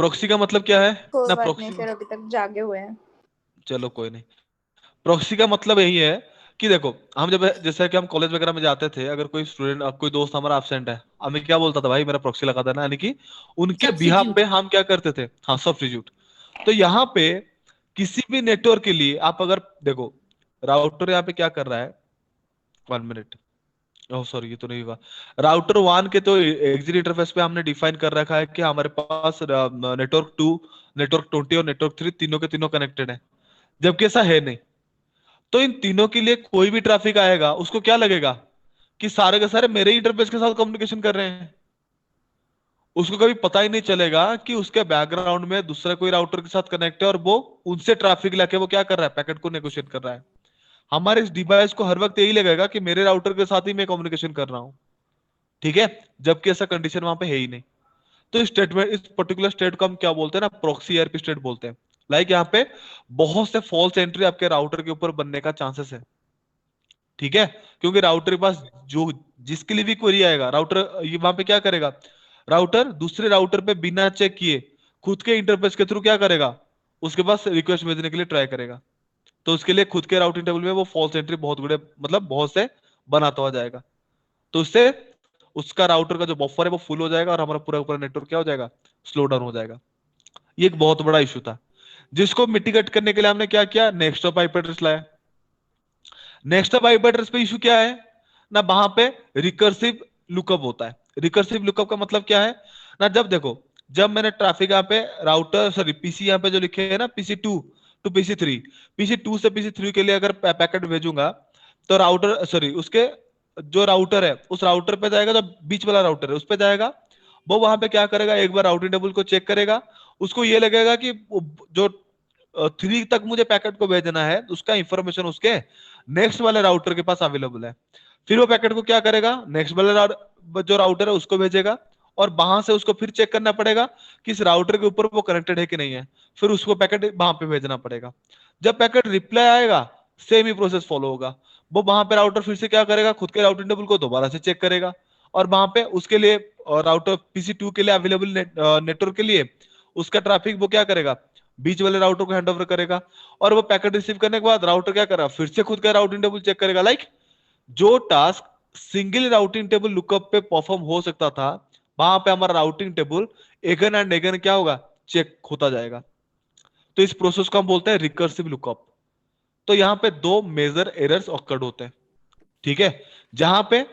Proxy का मतलब क्या है कोई ना? बात नहीं, प्रॉक्सी, फिर अभी तक जागे हुए हैं। चलो कोई नहीं। प्रॉक्सी का मतलब यही है कि देखो, हम जब जैसे कि हम कॉलेज वगैरह में जाते थे, अगर कोई स्टूडेंट, कोई दोस्त हमारा एब्सेंट है, हमें क्या बोलता था, भाई मेरा प्रॉक्सी लगा देना, यानी कि उनके बिहाफ सब्स्टिट्यूट। पे हम क्या करते थे, हाँ सब्स्टिट्यूट। तो यहाँ पे किसी भी नेटवर्क के लिए आप अगर देखो, राउटर यहाँ पे क्या कर रहा है, 1 मिनट, ओह सॉरी ये तो नहीं होगा। राउटर वन के तो एग्जिट इंटरफेस पे हमने डिफाइन कर रखा है कि हमारे पास नेटवर्क टू, नेटवर्क 20 और नेटवर्क 3 तीनों के तीनों कनेक्टेड है, जबकि ऐसा है नहीं। तो इन तीनों के लिए कोई भी ट्रैफिक आएगा, उसको क्या लगेगा कि सारे के सारे मेरे ही इंटरफेस के साथ कम्युनिकेशन कर रहे हैं। उसको कभी पता ही नहीं चलेगा कि उसके बैकग्राउंड में दूसरा कोई राउटर के साथ कनेक्ट है और वो उनसे ट्रैफिक लेके वो क्या कर रहा है, पैकेट को नेगोशिएट कर रहा है। हमारे इस डिवाइस को हर वक्त यही लगेगा कि मेरे राउटर के साथ ही मैं कम्युनिकेशन कर रहा हूं, ठीक है, जबकि ऐसा कंडीशन वहां पे है ही नहीं। तो इस स्टेटमेंट, इस पर्टिकुलर स्टेट को हम क्या बोलते हैं ना, प्रॉक्सी ईआरपी स्टेट बोलते हैं। लाइक यहाँ पे बहुत से फॉल्स एंट्री आपके राउटर के ऊपर बनने का चांसेस है, ठीक है, क्योंकि राउटर के पास जो, जिसके लिए भी क्वेरी आएगा, राउटर ये वहां पे क्या करेगा, राउटर दूसरे राउटर पे बिना चेक किए खुद के इंटरफेस के थ्रू क्या करेगा, उसके पास रिक्वेस्ट भेजने के लिए ट्राई करेगा। तो उसके लिए खुद के राउटिंग टेबल में वो फॉल्स एंट्री बहुत बड़े, मतलब बहुत से बनाता हुआ जाएगा। तो उससे उसका राउटर का जो बफर है वो फुल हो जाएगा और हमारा पूरा पूरा नेटवर्क क्या हो जाएगा, स्लो डाउन हो जाएगा। ये एक बहुत बड़ा इशू था, जिसको मिटिगेट करने के लिए हमने क्या किया, नेक्स्ट ऑफ आईपी एड्रेस लाया। नेक्स्ट ऑफ आईपी एड्रेस पे इशू क्या है ना, वहां पे रिकर्सिव लुकअप होता है। रिकर्सिव लुकअप का मतलब क्या है ना, जब देखो, जब मैंने ट्रैफिक यहाँ पे राउटर, सॉरी पीसी यहाँ पे जो लिखे है ना, PC two to PC three, PC two से पीसी थ्री के लिए अगर पैकेट भेजूंगा, तो राउटर, सॉरी उसके जो राउटर है उस राउटर पे जाएगा, जो बीच वाला राउटर है उस पे जाएगा। वो वहां पे क्या करेगा, एक बार राउटिंग टेबल को चेक करेगा। उसको ये लगेगा कि जो थ्री तक मुझे पैकेट को भेजना है, उसका इंफॉर्मेशन उसके नेक्स्ट वाले राउटर के पास अवेलेबल है। फिर वो पैकेट को क्या करेगा, नेक्स्ट वाले जो राउटर है उसको भेजेगा, और वहां से उसको फिर चेक करना पड़ेगा कि इस राउटर के ऊपर वो कनेक्टेड है कि नहीं है। फिर उसको पैकेट वहां पे भेजना पड़ेगा। जब पैकेट रिप्लाई आएगा, सेम ही प्रोसेस फॉलो होगा। वो वहां पे राउटर फिर से क्या करेगा, खुद के राउटिंग टेबल को दोबारा से चेक करेगा, और वहां पे उसके लिए राउटर पीसी टू के लिए अवेलेबल नेटवर्क के लिए उसका ट्रैफिक वो क्या करेगा, बीच वाले राउटर को हैंड ओवर करेगा। और वो पैकेट रिसीव करने के बाद राउटर क्या करेगा, फिर से खुद का राउटिंग टेबल चेक करेगा। लाइक जो task single routing table lookup पे परफॉर्म हो सकता था, वहां पे हमारा राउटिंग टेबल एगन एंड एगन क्या होगा, चेक होता जाएगा। तो इस प्रोसेस को हम बोलते हैं रिकर्सिव लुकअप। तो यहाँ पे दो मेजर एरर्स ऑकर्ड होते हैं, ठीक है, जहां पे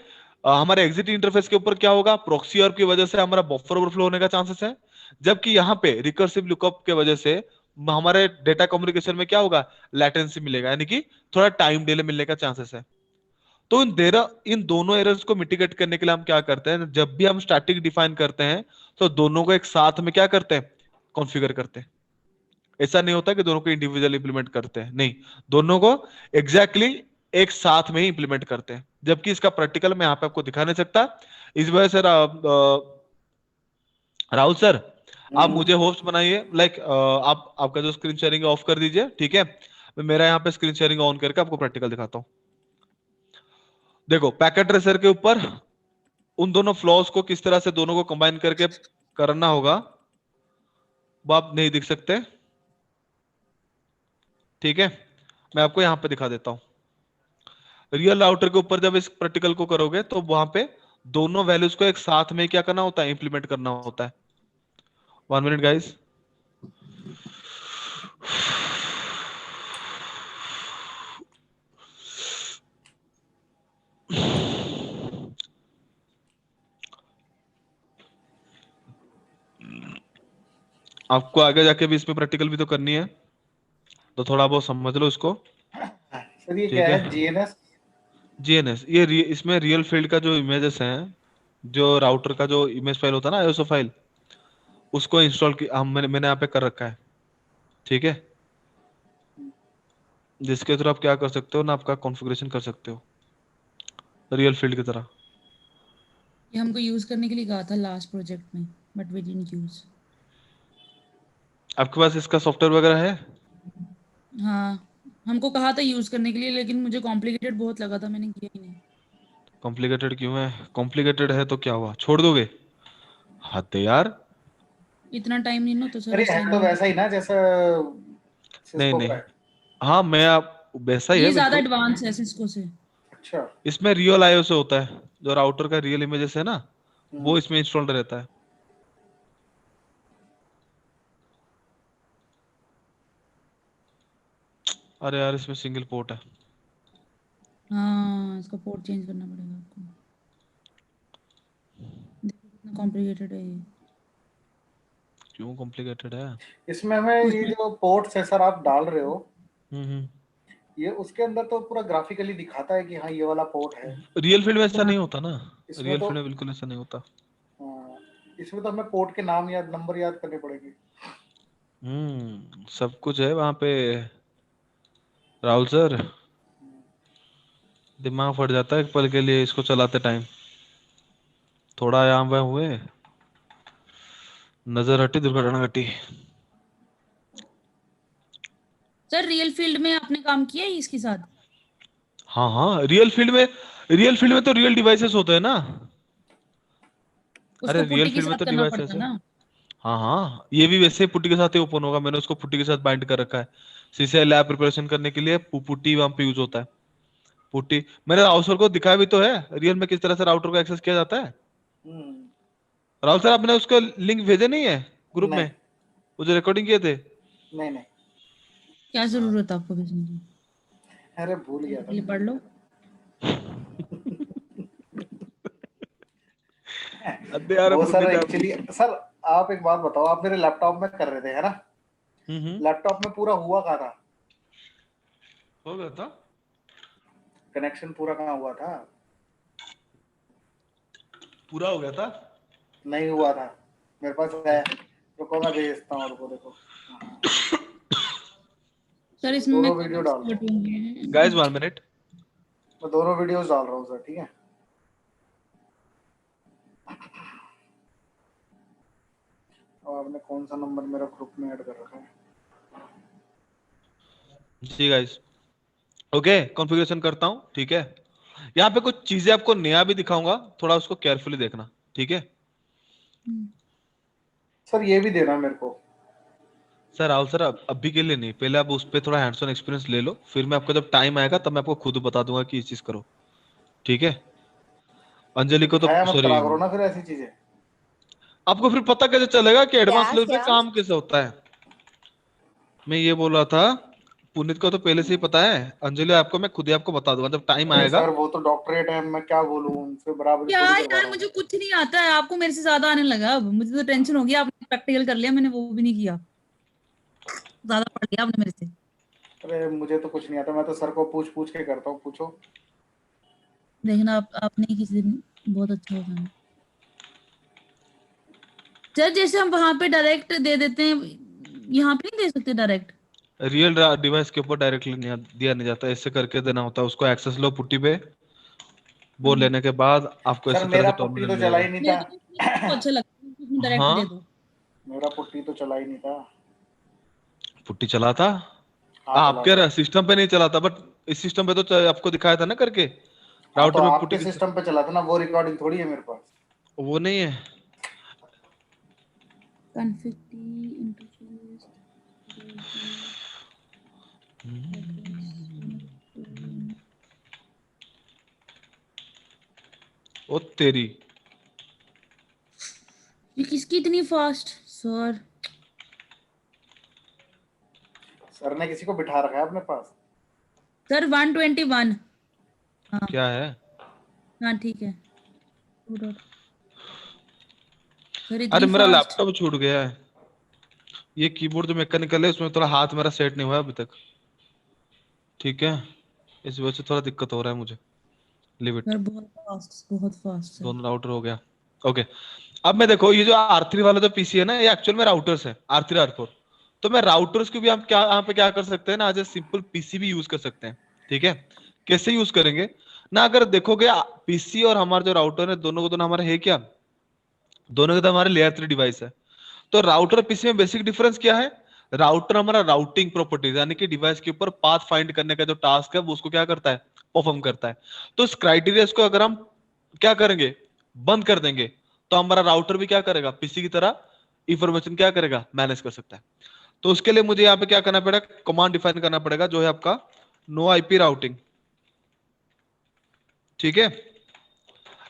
हमारे एग्जिट इंटरफेस के ऊपर क्या होगा, प्रॉक्सी और की वजह से हमारा बफर ओवरफ्लो होने का चांसेस है। जबकि यहाँ पे रिकर्सिव लुकअप के वजह से हमारे डेटा कम्युनिकेशन में क्या होगा, लैटेंसी मिलेगा, यानी कि थोड़ा टाइम डिले मिलने का चांसेस है। तो इन दोनों एरर्स को मिटिगेट करने के लिए हम क्या करते हैं, जब भी हम स्टैटिक डिफाइन करते हैं, तो दोनों को एक साथ में क्या करते हैं, कॉन्फ़िगर करते हैं। ऐसा नहीं होता कि दोनों को इंडिविजुअल इंप्लीमेंट करते हैं, नहीं, दोनों को एग्जैक्टली एक साथ में ही इंप्लीमेंट करते हैं। जबकि इसका प्रैक्टिकल मैं यहाँ पे आपको दिखा नहीं सकता। इस वजह से राहुल सर, आप मुझे होस्ट बनाइए। लाइक आप आपका जो स्क्रीन शेयरिंग ऑफ कर दीजिए, ठीक है, मैं मेरा यहाँ पे स्क्रीन शेयरिंग ऑन करके आपको प्रैक्टिकल दिखाता हूँ। देखो पैकेट ट्रेसर के ऊपर उन दोनों फ्लॉज को किस तरह से दोनों को कंबाइन करके करना होगा, वो आप नहीं दिख सकते, ठीक है, मैं आपको यहां पे दिखा देता हूं। रियल राउटर के ऊपर जब इस प्रैक्टिकल को करोगे, तो वहां पे दोनों वैल्यूज को एक साथ में क्या करना होता है, इंप्लीमेंट करना होता है। 1 मिनट गाइस। आपको आगे जाके भी इसमें प्रैक्टिकल भी तो करनी है, तो थोड़ा बहुत समझ लो इसको, सर ये ठीक क्या है। है, जीएनएस? जीएनएस, ये इसमें रियल फील्ड का जो इमेजेस हैं, जो राउटर का जो इमेज फाइल होता है ना, आईएसओ फाइल, उसको इंस्टॉल हम मैंने यहाँ पे कर रखा है, ठीक है, जिसके थ्रू आप क्या कर सकते हो ना, आपका कॉन्फ़िगरेशन कर सकते हो रियल फील्ड की तरह। ये हमको यूज करने के लिए कहा था लास्ट प्रोजेक्ट में, बट वी डिडंट यूज। आपके पास इसका सॉफ्टवेयर वगैरह है? हाँ, हमको कहा था यूज करने के लिए, लेकिन मुझे कॉम्प्लिकेटेड बहुत लगा था, मैंने किया ही नहीं। कॉम्प्लिकेटेड क्यों है? कॉम्प्लिकेटेड है तो क्या हुआ, छोड़ दोगे? हद है यार। इतना टाइम नहीं ना तो सर अरे इसलिए है तो नहीं। वैसा ही ना जैसा नहीं सिस्को का नहीं, है। हाँ मैं आप वैसा ही है ये ज्यादा बिल्कुल। एडवांस है सिस्को से। अच्छा। इसमें रियल आईओ से होता है, जो राउटर का रियल इमेजेस है ना, हम्म। वो इसमें इंस्टॉल्ड रहता है। अरे यार इसमें सिंगल पोर्ट है। हाँ, इसका पोर्ट चेंज करना पड़ेगा आपको। देखो कितना कॉम्प्लिकेटेड है ये। क्यों कॉम्प्लिकेटेड है? इसमें हमें ये उसमें जो पोर्ट है सर आप डाल रहे हो, हम्म। ये उसके अंदर तो पूरा ग्राफिकली दिखाता है कि हाँ ये वाला पोर्ट है। रियल फील्ड में ऐसा हाँ, नहीं होता ना। इसमें रियल तो फील्ड में बिल्कुल ऐसा नहीं होता। हाँ, इसमें तो हमें पोर्ट के नाम याद, नंबर याद करने पड़ेंगे। सब कुछ है वहां पे राहुल सर। दिमाग फट जाता है एक पल के लिए इसको चलाते टाइम। थोड़ा यहाँ वहाँ हुए, नजर हटी, दुर्घटना घटी। सर रियल फील्ड में आपने काम किया है इसके साथ? हाँ हाँ, रियल फील्ड में तो रियल डिवाइसेस होते हैं ना। उसको अरे रियल पुट्टी के फील्ड में साथ तो करना डिवाइसेस पड़ता है है। ना? हाँ हाँ, ये भी वैसे ही पुट्टी के साथ ही ओपन होगा। मैंने उसको पुट्टी के साथ बाइंड कर रखा है। सीसीआई लैब प्रिपरेशन करने के लिए पुट्टी वहां पे यूज होता है। पुट्टी मैंने राहुल सर को दिखाया भी तो है, रियल में किस तरह से राउटर को एक्सेस किया जाता है। हम्म। राहुल सर आपने उसका लिंक भेजे नहीं है ग्रुप नहीं में, वो जो रिकॉर्डिंग किए थे? नहीं नहीं। क्या जरूरत है आपको भेजने की? अरे भूल गया था पहले पढ़ लो। अबे यार वो सर पुण्य था। एक्चुअली सर, आप एक बात बताओ, आप मेरे लैपटॉप में कर रहे थे है ना? हम्म। लैपटॉप में पूरा हुआ कहाँ था? हो गया था। कनेक्शन पूरा कहाँ हुआ था? पूरा हो गया था। नहीं हुआ था। मेरे पास है, रुको मैं भेजता हूँ, रुको देखो। सर मैं इसमें दोनों वीडियो कौन डाल से रहा हूँ, बटन गाइस होंगे? 1 मिनट। मैं दोनों वीडियोस डाल रहा हूँ सर, ठीक है? और आपने कौन सा नंबर मेरा ग्रुप में ऐड कर रखा है? जी गाइस, ओके कॉन्फ़िगरेशन करता हूँ, ठीक है। यहाँ पे कुछ चीजें आपको नया भी दिखाऊंगा, थोड़ा उसको केयरफुली देखना, ठीक है। सर ये भी देना मेरे को। सर आओ सर, अभी के लिए नहीं, पहले आप उस पर थोड़ा हैंड्स ऑन एक्सपीरियंस ले लो, फिर मैं आपको जब टाइम आएगा तब मैं आपको खुद बता दूंगा कि ये चीज करो, ठीक है। अंजलि को तो दिखाया मत सॉरी, करा करो ना फिर ऐसी चीजें। आपको फिर पता कैसे चलेगा कि एडवांस क्या लेवल पे क्या काम कैसे होता है। मैं ये बोल रहा था, पुनीत को तो पहले से ही पता है, अंजलि आपको मैं खुद ही आपको बता दूंगा जब टाइम अरे आएगा। सर वो तो डॉक्टरेट है, मैं क्या बोलूँ, उनसे बराबरी क्या थोड़ी करवा यार, रहा हूँ मुझे मैं। कुछ नहीं आता है, आपको मेरे से ज्यादा आने लगा। अब मुझे तो टेंशन हो गई, आपने प्रैक्टिकल कर लिया, मैंने वो भी नहीं किया। ज्यादा पढ़ लिया आपने मेरे से। अरे मुझे तो कुछ नहीं आता, मैं तो सर को पूछ पूछ के करता हूँ, पूछो। देखना आपने ही किसी दिन बहुत अच्छा हो जाना। सर जैसे हम वहां पे डायरेक्ट दे देते हैं, यहाँ पे नहीं दे सकते डायरेक्ट? रियल डिवाइस के ऊपर डायरेक्टली नहीं दिया नहीं जाता, ऐसे करके देना होता है उसको। एक्सेस लो पुट्टी पे, वो लेने के बाद आपको सर इसी तरह मेरा से पुट्टी टर्मिनल तो चला मिलेगा। ही नहीं मेरे था। को तो अच्छा लगता है, उसमें डायरेक्ट दे हाँ, दो। मेरा पुट्टी तो चला ही नहीं था। पुट्टी चला था। हाँ चला था। आपके सिस्टम पे नहीं चला था, बट इस सिस्टम पे तो आपको दिखाया था ना करके, हाँ तो राउटर पे पुट्टी आपके सिस्टम पे चला था ना, वो रिकॉर्डिंग थोड़ी है मेरे पास। वो नहीं है। कॉन्फ़िग इंटरफेस ओ तेरी, ये किसकी इतनी फास्ट सर? सर ने किसी को बिठा रखा है अपने पास। सर 121। हाँ क्या है? हाँ ठीक है। सर अरे इतनी मेरा फास्ट। लैपटॉप छूट गया है। ये कीबोर्ड जो मैकेनिकल है उसमें थोड़ा हाथ मेरा सेट नहीं हुआ है अभी तक, ठीक है। इस वजह से थोड़ा दिक्कत हो रहा है मुझे। Live it. सर बहुत फास्ट सर। दोनों राउटर हो गया, ओके। अब मैं देखो, ये जो R3 वाला जो पीसी है ना, ये एक्चुअल में राउटर्स है, R3 R4। तो मैं राउटर्स को भी हम क्या यहाँ पे क्या कर सकते हैं ना, एज ए सिंपल पीसी भी यूज कर सकते हैं, ठीक है। कैसे यूज करेंगे ना, अगर देखोगे पीसी और हमारा जो राउटर है, दोनों को दोनों हमारे है क्या, दोनों के तो हमारे लेयर 3 डिवाइस है। तो राउटर पीसी में बेसिक डिफरेंस क्या है? राउटर हमारा राउटिंग प्रॉपर्टीज, यानी कि डिवाइस के ऊपर पाथ फाइंड करने का जो टास्क है वो उसको क्या करता है, परफॉर्म करता है। तो इस क्राइटेरिया को अगर हम क्या करेंगे, बंद कर देंगे, तो हमारा राउटर भी क्या करेगा, पीसी की तरह इंफॉर्मेशन क्या करेगा, मैनेज कर सकता है। तो उसके लिए मुझे यहाँ पे क्या करना पड़ेगा, कमांड डिफाइन करना पड़ेगा, जो है आपका नो आईपी राउटिंग। ठीक है,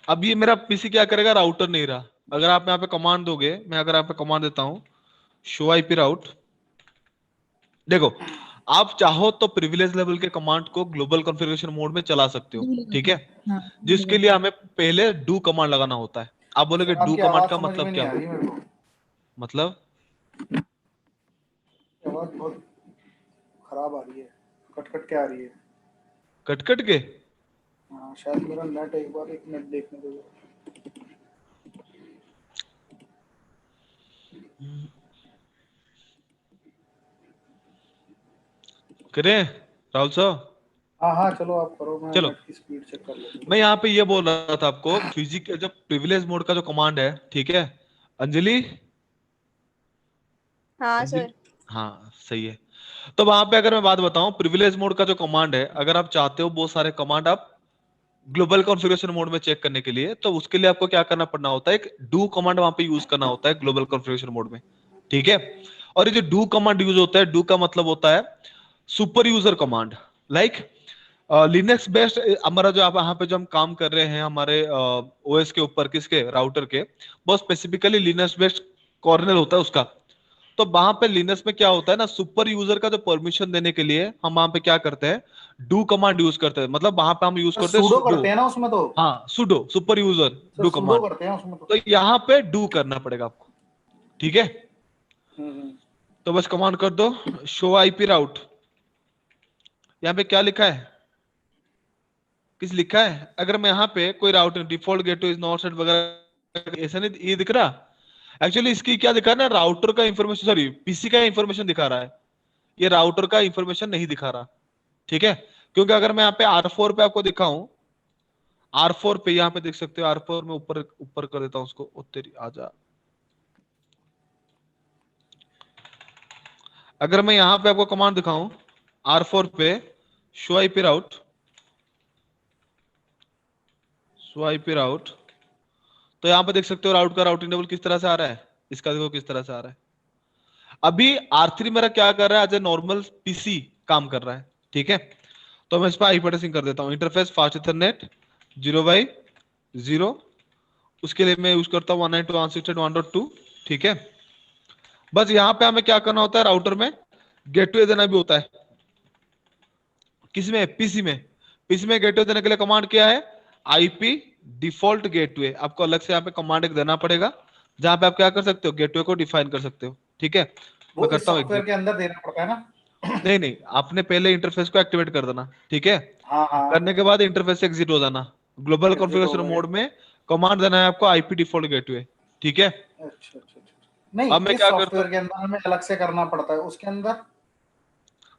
अब ये मेरा पीसी क्या करेगा, राउटर नहीं रहा। अगर आप यहाँ पे कमांड दोगे, मैं अगर यहाँ पे कमांड देता हूँ शो आईपी राउट, देखो आप चाहो तो प्रिविलेज लेवल के कमांड को ग्लोबल कॉन्फ़िगरेशन मोड में चला सकते हो। ठीक है, हाँ जिसके लिए हमें पहले डू कमांड लगाना होता है। आप बोलोगे सर डू आपकी कमांड आवाज का समझ में मतलब नहीं क्या, आ रही मेरे को, मतलब आवाज बहुत खराब आ रही है, कट कट के आ रही है। कट कट के? हाँ शायद मेरा नेट, एक बार एक मिनट देखने दो। करें राहुल साहब? हाँ हाँ चलो आप करो, मैं चलो, नेट की स्पीड चेक कर लेता मैं हूँ। यहाँ पे ये बोल रहा था आपको, फिजिक जो प्रिविलेज मोड का जो कमांड है, ठीक है अंजलि, हाँ अंजलि, सर। हाँ सही है। तो वहां पे अगर मैं बात बताऊं, प्रिविलेज मोड का जो कमांड है, अगर आप चाहते हो बहुत सारे कमांड आप ग्लोबल कॉन्फ़िगरेशन मोड में चेक करने के लिए, तो उसके लिए आपको क्या करना पड़ना होता है, एक डू कमांड वहां पे यूज करना होता है ग्लोबल कॉन्फ़िगरेशन मोड में। ठीक है, और ये जो डू कमांड यूज होता है, डू का मतलब होता है super user command. Like Linux based हमारा जो आप यहाँ पे जो हम काम कर रहे हैं हमारे ओएस के ऊपर, किसके, राउटर के, बहुत स्पेसिफिकली लिनक्स बेस्ड कॉर्नल होता है उसका। तो वहां पे लिनक्स में क्या होता है ना, सुपर यूजर का जो परमिशन देने के लिए हम वहां पे क्या करते हैं, डू कमांड यूज करते हैं। मतलब वहां पे हम यूज सर करते हैं सूडो सुडो। करते हैं ना उसमें तो, हाँ sudo, super user sir do sudo command. करते हैं उसमें तो। तो यहाँ पे डू करना पड़ेगा आपको। ठीक है, हम्म। तो बस कमांड कर दो शो आईपी राउट। यहाँ पे क्या लिखा है, किस लिखा है, अगर मैं यहाँ पे कोई routing default gateway is not set वगैरह, ऐसा नहीं ये दिख रहा। एक्चुअली इसकी क्या दिखा रहा है ना, राउटर का इंफॉर्मेशन, सॉरी पीसी का इंफॉर्मेशन दिखा रहा है, ये राउटर का इंफॉर्मेशन नहीं दिखा रहा। ठीक है, क्योंकि अगर मैं यहाँ पे R4 पे आपको दिखाऊं, R4 पे यहाँ पे देख सकते हो, R4 में ऊपर ऊपर कर देता हूं उसको, ओ तेरी आजा। अगर मैं यहाँ पे आपको कमांड दिखाऊं R4 पे show IP route, show IP route, तो यहाँ पे देख सकते हो राउट का राउटिंग टेबल किस तरह से आ रहा है, इसका देखो किस तरह से आ रहा है। अभी R3 मेरा क्या कर रहा है, एज ए नॉर्मल पीसी काम कर रहा है। ठीक है, तो मैं इस पर आईपी एड्रेसिंग कर देता हूँ, इंटरफेस फास्ट इथरनेट 0x0, उसके लिए मैं यूज करता हूँ 192.168.1.2। ठीक है, बस यहाँ पे हमें क्या करना होता है, राउटर में गेटवे देना भी होता है। किसमें, पीसी में। पीसी में गेटवे देने के लिए कमांड क्या है, आईपी डिफॉल्ट गेटवे। आपको अलग से यहाँ पे कमांड एक देना पड़ेगा, जहां पे आप क्या कर सकते हो, गेटवे को डिफाइन कर सकते हो। ठीक है, मैं वो इस करता हूँ सॉफ्टवेयर एग्जिट। के अंदर देना पड़ता है ना? नहीं नहीं, आपने पहले इंटरफेस को एक्टिवेट कर देना। ठीक है, हाँ हाँ करने के बाद इंटरफेस से एग्जिट हो जाना, ग्लोबल एग्जिट हो कॉन्फ़िगरेशन गए। मोड में कमांड देना है आपको आईपी डिफॉल्ट गेटवे। ठीक है, अच्छा अच्छा अच्छा। नहीं अब मैं इस क्या करता सॉफ्टवेयर हूँ, के अंदर हमें अलग से करना पड़ता है, उसके अंदर?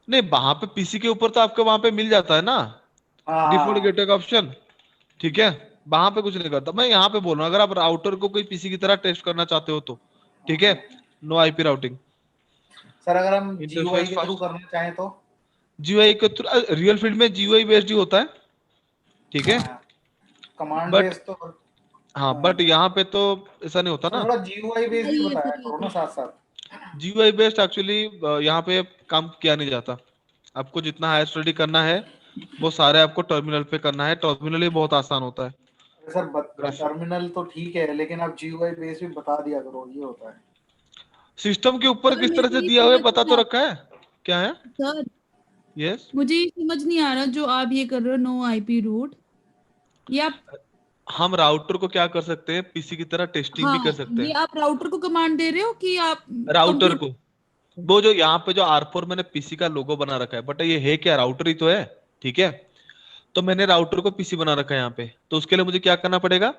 नहीं वहां पे पीसी के ऊपर तो आपको वहां पे मिल जाता है ना हाँ डिफॉल्ट हाँ गेटवे का ऑप्शन। ठीक है, वहां पे कुछ नहीं करता। मैं यहाँ पे बोल रहा हूँ, अगर आप राउटर को कोई पीसी की तरह टेस्ट करना चाहते हो तो। ठीक है, नो आईपी राउटिंग, सर अगर हम जीयूआई इंटरफेस के थ्रू फास्ट, करना चाहें तो? जीयूआई के थ्रू, रियल फील्ड में जीयूआई बेस्ड ही होता है। ठीक है, हाँ कमांड बट बेस तो। हाँ, हाँ बट यहाँ पे तो ऐसा नहीं होता सर ना। थोड़ा जीयूआई बेस भी सही है बताया सही करो ना है। साथ साथ। जीयूआई बेस्ड एक्चुअली यहाँ पे काम किया नहीं जाता। आपको जितना हायर स्टडी करना है वो सारे आपको टर्मिनल पे करना है, टर्मिनल ही बहुत आसान होता है। अरे सर ग्राफ टर्मिनल तो ठीक है, लेकिन आप जीयूआई बेस भी बता दिया करो, ये होता है। सिस्टम के ऊपर सर किस तरह मेरे से ये दिया हुआ है समझ पता नहीं तो आ रखा है, क्या है? सर यस, मुझे ये समझ नहीं आ रहा जो आप ये कर रहे हो नो आईपी रूट, ये आप, हम राउटर को क्या कर सकते हैं, पीसी की तरह टेस्टिंग भी कर हाँ सकते ये हैं। आप राउटर को कमांड दे रहे हो कि आप राउटर कंप्यूटर? को, वो जो यहाँ पे जो R4 मैंने पीसी का लोगो बना रखा है, बट ये है क्या, राउटर ही तो है। ठीक है, तो मैंने राउटर को पीसी बना रखा है यहाँ पे, तो उसके लिए मुझे क्या करना पड़ेगा,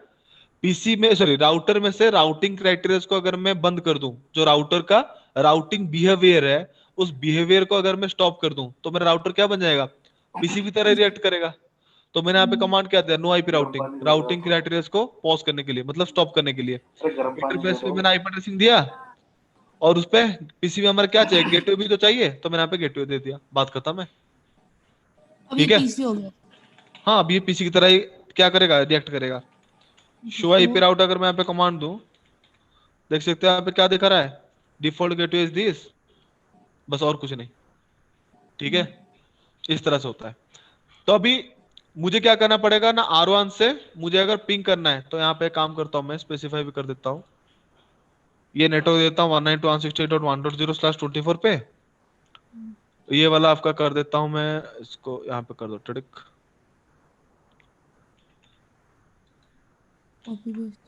पीसी में, सॉरी राउटर में से राउटिंग क्राइटेरिया को अगर मैं बंद कर दूं, जो राउटर का राउटिंग बिहेवियर है, उस बिहेवियर को अगर मैं स्टॉप कर दूं, तो मेरा राउटर क्या बन जाएगा, पीसी की तरह रिएक्ट करेगा। तो मैंने यहाँ पे कमांड क्या दिया, नो आईपी गर्म राउटिंग, पानी दे दो राउटिंग आपको। क्राइटेरिया को पॉज करने के लिए, मतलब स्टॉप करने के लिए। अरे गर्म पानी दे इंटरफेस पे दो। मैंने आईपी एड्रेसिंग दिया, और उस पे पीसी में हमारा क्या चाहिए, गेटवे भी तो चाहिए, तो मैंने यहाँ पे गेटवे दे दिया, बात खत्म है। अब ये ठीक है, पीसी हो गया। हाँ अब ये पीसी की तरह ही क्या करेगा, रिएक्ट करेगा। शो आईपी राउट अगर मैं यहाँ पे कमांड दूं, देख सकते हो यहाँ पे क्या दिखा रहा है, डिफॉल्ट गेटवे इज दिस, बस और कुछ नहीं। ठीक है, इस तरह से होता है। तो अभी मुझे क्या करना पड़ेगा ना, R1 से मुझे अगर पिंग करना है तो यहाँ पे काम करता हूँ, मैं स्पेसिफाई भी कर देता हूँ, ये नेटवर्क देता हूँ 192.168.1.0/24 पे। तो ये वाला आपका कर देता हूँ मैं, इसको यहाँ पे कर दो टिक। Copy paste.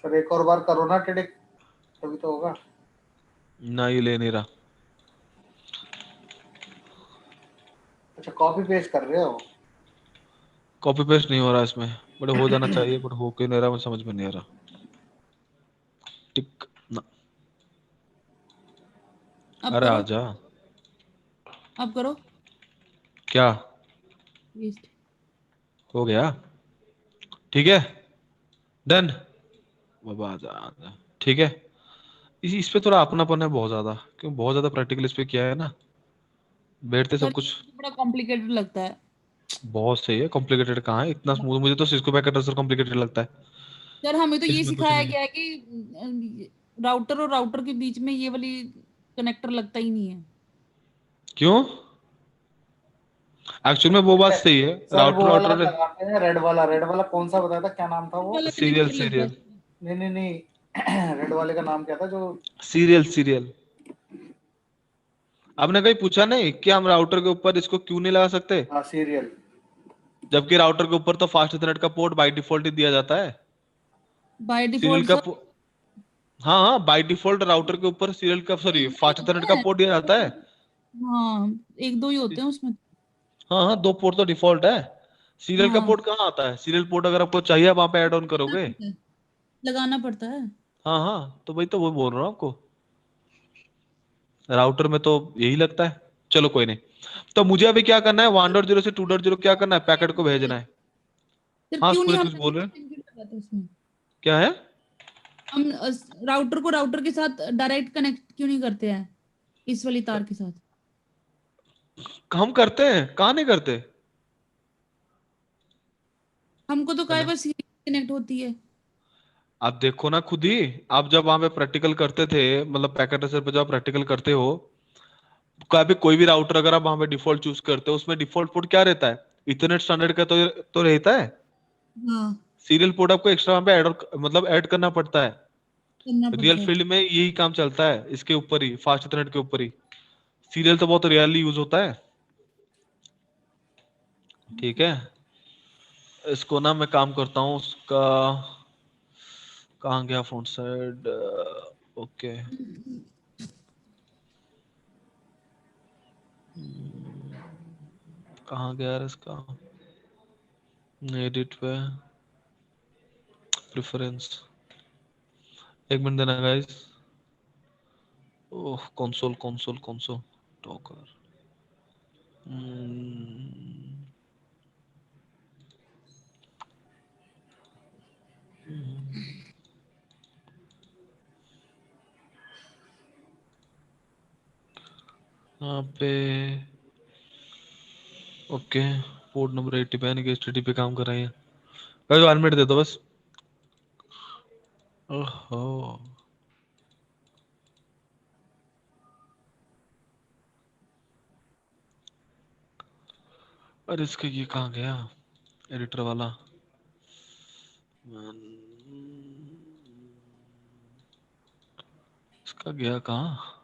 सर एक और बार करो ना टिडिक, तभी तो होगा। ना ये ले नहीं रहा। अच्छा कॉपी पेस्ट कर रहे हो। कॉपी पेस्ट नहीं हो रहा इसमें, बट हो जाना चाहिए, बट हो क्यों नहीं रहा मुझे समझ में नहीं आ रहा। टिक ना, अब अरे करो, आजा। अब करो क्या पेस्ट। हो गया? ठीक है, डन। बाबा आजा आजा, ठीक है। इस पे थोड़ा अपनापन है बहुत ज्यादा, क्यों बहुत ज्यादा प्रैक्टिकल इस पे किया है ना, बैठते सर सब कुछ। बड़ा कॉम्प्लिकेटेड लगता है। बहुत सही है, कॉम्प्लिकेटेड कहाँ है, इतना स्मूथ, मुझे तो सिस्को पैकेट ट्रांसफर कॉम्प्लिकेटेड लगता है। सर हमें तो ये इसमें कुछ सिखाया नहीं है। गया है कि राउटर और राउटर के बीच में ये वाली कनेक्टर लगता ही नहीं है। क्यों? एक्चुअल में वो बात सही है, सर राउटर वो वाला राउटर लगाते हैं, रेड वाला कौन सा बताया था, क्या नाम था वो। वाला सीरियल कनेक्टर लगता सीरियल है। नहीं नहीं नहीं रेड वाले का नाम क्या था जो। Serial serial. आपने कहीं पूछा नहीं कि हम राउटर के ऊपर इसको क्यों नहीं लगा सकते, हाँ सीरियल। जबकि राउटर के ऊपर तो फास्ट इथरनेट का पोर्ट बाय डिफॉल्ट ही दिया जाता है। बाय सीरियल डिफॉल्ट का सर। हाँ हाँ, बाय डिफॉल्ट राउटर के ऊपर सीरियल का, सॉरी, एक दो ही फास्ट इथरनेट होते का हैं। पोर्ट दिया जाता है। हाँ, एक दो ही होते हैं उसमें। हाँ हाँ, दो पोर्ट तो डिफॉल्ट है। सीरियल का हाँ, पोर्ट कहाँ आता है? सीरियल पोर्ट अगर आपको चाहिए, आप वहां पे ऐड ऑन करोगे। लगाना पड़ता है। हाँ हाँ, तो वही तो वो बोल रहा हूँ आपको, राउटर में तो यही लगता है। चलो कोई नहीं। तो मुझे अभी क्या करना है, 1.0 से 2.0 क्या करना है, पैकेट को भेजना है। सर हाँ क्यों नहीं पुनीत हम कुछ बोल रहे हैं? लगाते उसमें? क्या है? हम राउटर को राउटर के साथ डायरेक्ट कनेक्ट क्यों नहीं करते हैं इस वाली तार के साथ? हम करते हैं, कहाँ नहीं करते। हमको तो काय हेलो, बस कनेक्ट होती है। आप देखो ना खुद ही, आप जब वहां पे प्रैक्टिकल करते थे, मतलब पैकेट रेसर पे जब प्रैक्टिकल करते हो, कभी कोई भी राउटर अगर आप वहां पे डिफॉल्ट चूज करते हो, उसमें डिफॉल्ट पोर्ट क्या रहता है, इथरनेट स्टैंडर्ड का तो रहता है। हाँ, सीरियल पोर्ट आपको एक्स्ट्रा वहां पे मतलब ऐड करना पड़ता है। करना रियल पड़ता है। फील्ड में यही काम चलता है, इसके ऊपर ही, फास्ट इथरनेट के ऊपर ही। सीरियल तो बहुत रेयरली यूज होता है। ठीक है, इसको ना मैं काम करता हूँ उसका, कहाँ गया फ्रंट साइड, ओके। कहाँ गया यार इसका, एडिट पे, प्रेफरेंस, एक मिनट देना गाइस। ओह, कंसोल कंसोल कंसोल, टॉकर। यहाँ पे ओके, पोर्ट नंबर 80 पे यानी कि एचटीटीपी पे काम कर रही है गाइस। 1 मिनट दे दो बस। ओहो, अरे इसका ये कहाँ गया, एडिटर वाला। इसका गया कहाँ?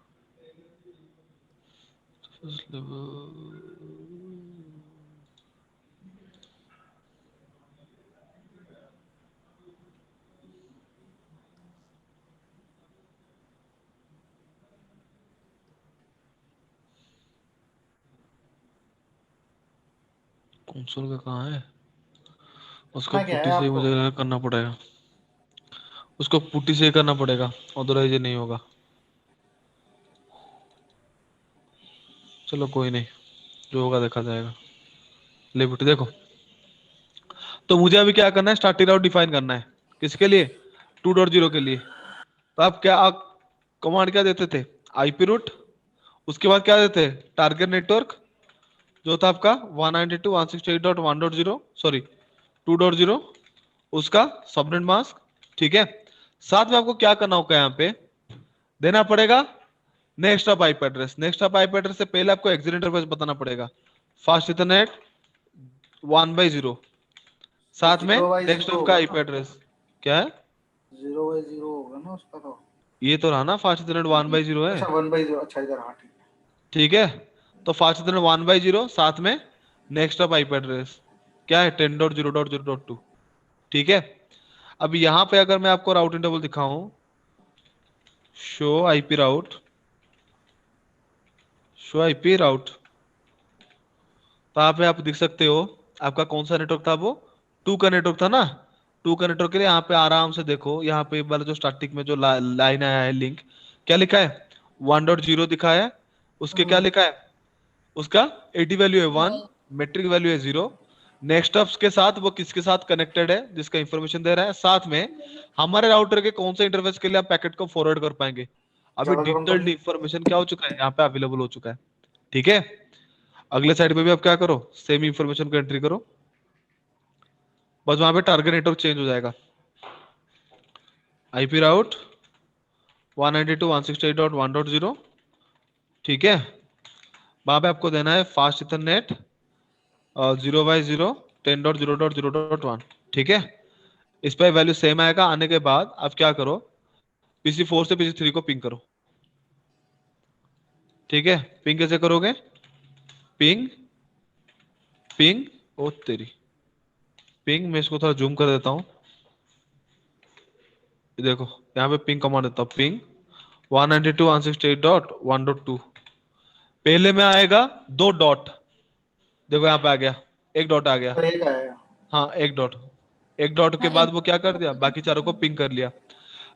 कंसोल का कहाँ है? उसको इतना क्या है पुट्टी से ही आपको। मुझे करना पड़ेगा, उसको पुट्टी से ही करना पड़ेगा, अदरवाइज ये नहीं होगा। चलो कोई नहीं, जो होगा देखा जाएगा। ले पुट्टी देखो। तो मुझे अभी क्या करना है, स्टार्टिंग राउट डिफाइन करना है। किसके लिए? 2.0 के लिए। तो आप क्या, आप कमांड क्या देते थे, आईपी रूट, उसके बाद क्या देते, टारगेट नेटवर्क, जो था आपका 192.168.1.0, सॉरी 2.0, उसका सबनेट मास्क, ठीक है। साथ में आपको क्या करना होगा, यहाँ पे देना पड़ेगा next of IP address. Next of IP address से पहले आपको एग्जिट इंटरफेस बताना पड़ेगा, फास्ट इथरनेट 1/0, साथ में 0/0 नेक्स्ट ऑफ का होगा आईपी ना, एड्रेस क्या है, 0/0 होगा ना उसका तो। ये तो रहा ना, फास्ट इथरनेट 1/0 है। अच्छा 1/0, अच्छा इधर, हाँ ठीक है। ठीक है, तो फास्ट इथरनेट 1/0 साथ में नेक्स्ट ऑफ आईपी एड्रेस क्या है, 10.0.0.2। ठीक है, अब यहाँ पे अगर मैं आपको राउटिंग टेबल दिखाऊं, show IP route, show IP route, तो यहाँ पे आप देख सकते हो आपका कौन सा नेटवर्क था, वो 2 का नेटवर्क था ना। 2 का नेटवर्क के लिए यहाँ पे आराम से देखो, यहाँ पे वाला जो स्टार्टिंग में जो लाइन आया है लिंक, क्या लिखा है, 1.0 दिखा है, उसके क्या लिखा है, उसका एटी वैल्यू है 1, मेट्रिक वैल्यू है 0, नेक्स्ट ऑफ के साथ वो किसके साथ कनेक्टेड है, जिसका इंफॉर्मेशन दे रहा है, साथ में हमारे राउटर के कौन से इंटरफेस के लिए आप पैकेट को फॉरवर्ड कर पाएंगे। अभी ज्यादा गरम कर डिटेल्ड इंफॉर्मेशन क्या हो चुका है, यहाँ पे अवेलेबल हो चुका है। ठीक है, अगले साइड पे भी आप क्या करो, सेम इंफॉर्मेशन को एंट्री करो, बस वहां पे टारगेट नेटवर्क चेंज हो जाएगा। आईपी राउट 192.168.1.0, ठीक है, वहां पे आपको देना है फास्ट इथरनेट 0/0 10.0.0.1। ठीक है, इस पर वैल्यू सेम आएगा। आने के बाद आप क्या करो, PC4 से PC3 को पिंग करो। ठीक है, पिंग कैसे करोगे, पिंग पिंग, ओ तेरी पिंग, मैं इसको थोड़ा जूम कर देता हूं, देखो यहाँ पे पिंग कमांड देता हूँ, पिंग 192.168.1.2, पहले में आएगा 2 डॉट, देखो यहाँ पे आ गया, एक डॉट आ गया, तो एक आया। हाँ एक डॉट, एक डॉट के हाँ, बाद वो क्या कर दिया, बाकी चारों को पिंग कर लिया।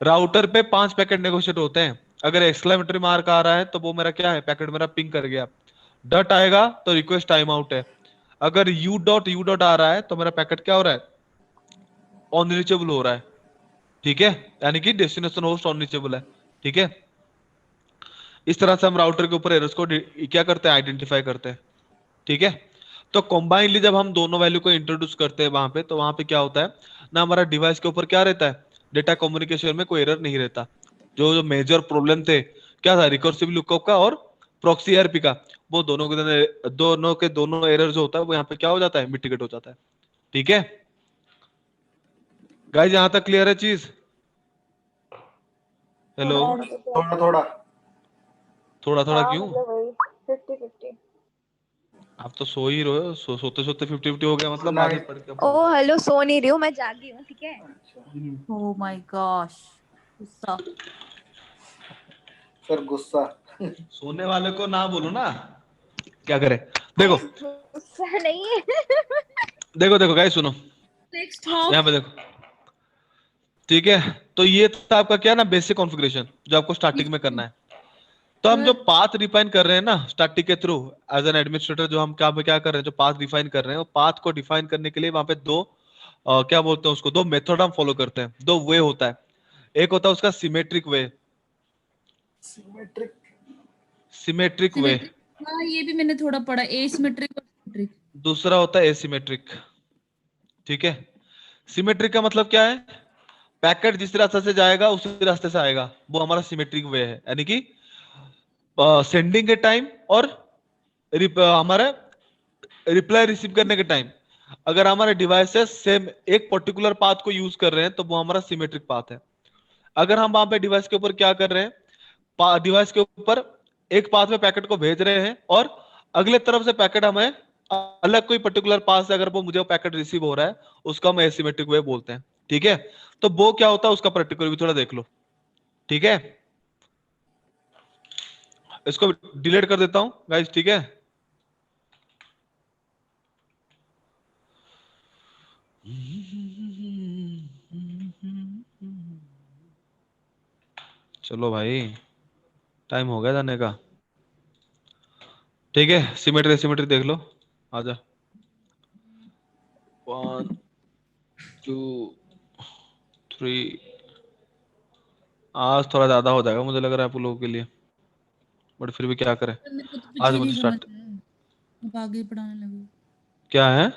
राउटर पे 5 पैकेट नेगोशिएट होते हैं, अगर एक्सक्लेमेटरी मार्क आ रहा है तो वो मेरा क्या है, पैकेट मेरा पिंग कर गया। डॉट आएगा तो रिक्वेस्ट टाइम आउट है, अगर यू डॉट आ रहा है तो मेरा पैकेट क्या हो रहा है, ऑन रीचेबल हो रहा है। ठीक है, यानी कि डेस्टिनेशन होस्ट ऑन रीचेबल है। ठीक है, इस तरह से हम राउटर के ऊपर एरर्स को क्या करते हैं, आइडेंटिफाई करते हैं। ठीक है, तो कॉम्बाइनली जब हम दोनों वैल्यू को इंट्रोड्यूस करते हैं वहां पे, तो वहां पे क्या होता है ना, हमारा डिवाइस के ऊपर क्या रहता है, डेटा कम्युनिकेशन में कोई एरर नहीं रहता। जो जो मेजर प्रॉब्लम थे क्या था, रिकर्सिव लुकअप का और प्रॉक्सी आरपी का, वो दोनों एरर जो होता है वो यहाँ पे क्या हो जाता है, मिटिगेट हो जाता है। ठीक है गाइस, यहाँ तक क्लियर है चीज, हेलो, थोड़ा थोड़ा। थोड़ा थोड़ा हाँ क्यों, मतलब वही 50-50। आप तो सो ही रहे हो, सोते सोते 50-50 हो गया, मतलब बाद में पढ़ के ओ हेलो, सो नहीं रही हूँ, मैं जागी हूँ, ठीक है। अच्छा ओह माय गॉश, गुस्सा। फिर गुस्सा। सोने वाले को ना बोलो ना, क्या करे, देखो गुस्सा नहीं है। देखो देखो गाइस सुनो, नेक्स्ट यहाँ पे देखो, ठीक है, तो ये था आपका क्या ना, बेसिक कॉन्फ़िगरेशन जो आपको स्टार्टिंग में करना है। तो हम जो पाथ डिफाइन कर रहे हैं ना स्टैटिक के थ्रू, एज एन एडमिनिस्ट्रेटर जो हम क्या कर रहे हैं, जो पाथ डिफाइन कर रहे हैं, वो पाथ को डिफाइन करने के लिए वहां पे दो क्या बोलते हैं उसको, दो मेथड हम फॉलो करते हैं, दो वे होता है। एक होता है उसका सिमेट्रिक वे, सिमेट्रिक। सिमेट्रिक वे, सिमेट्रिक, हाँ ये भी मैंने थोड़ा पढ़ा, एसिमेट्रिक और सिमेट्रिक। दूसरा होता है एसिमेट्रिक। ठीक है, सिमेट्रिक का मतलब क्या है, पैकेट जिस रास्ते से जाएगा उसी रास्ते से आएगा, वो हमारा सिमेट्रिक वे है। यानी कि सेंडिंग के टाइम और हमारा रिप्लाई रिसीव करने के टाइम, अगर हमारे डिवाइसेस सेम एक पर्टिकुलर पाथ को यूज कर रहे हैं तो वो हमारा सिमेट्रिक पाथ है। अगर हम वहां पे डिवाइस के ऊपर क्या कर रहे हैं, डिवाइस के ऊपर एक पाथ में पैकेट को भेज रहे हैं और अगले तरफ से पैकेट हमें अलग कोई पर्टिकुलर पाथ से अगर वो मुझे पैकेट रिसीव हो रहा है, उसका हम एसिमेट्रिक वे बोलते हैं। ठीक है, तो वो क्या होता है उसका पर्टिकुलर भी थोड़ा देख लो। ठीक है, इसको डिलीट कर देता हूं गाइस, ठीक है। चलो भाई, टाइम हो गया जाने का। ठीक है, सिमेट्री सिमेट्री देख लो, आजा, 1 2 3, आज थोड़ा ज्यादा हो जाएगा मुझे लग रहा है आप लोगों के लिए, बट फिर भी क्या करें, मेरे को तो आज पिछली नहीं मुझे समझ स्टार्ट आया, अब आगे ही पढ़ाने लगे। क्या है,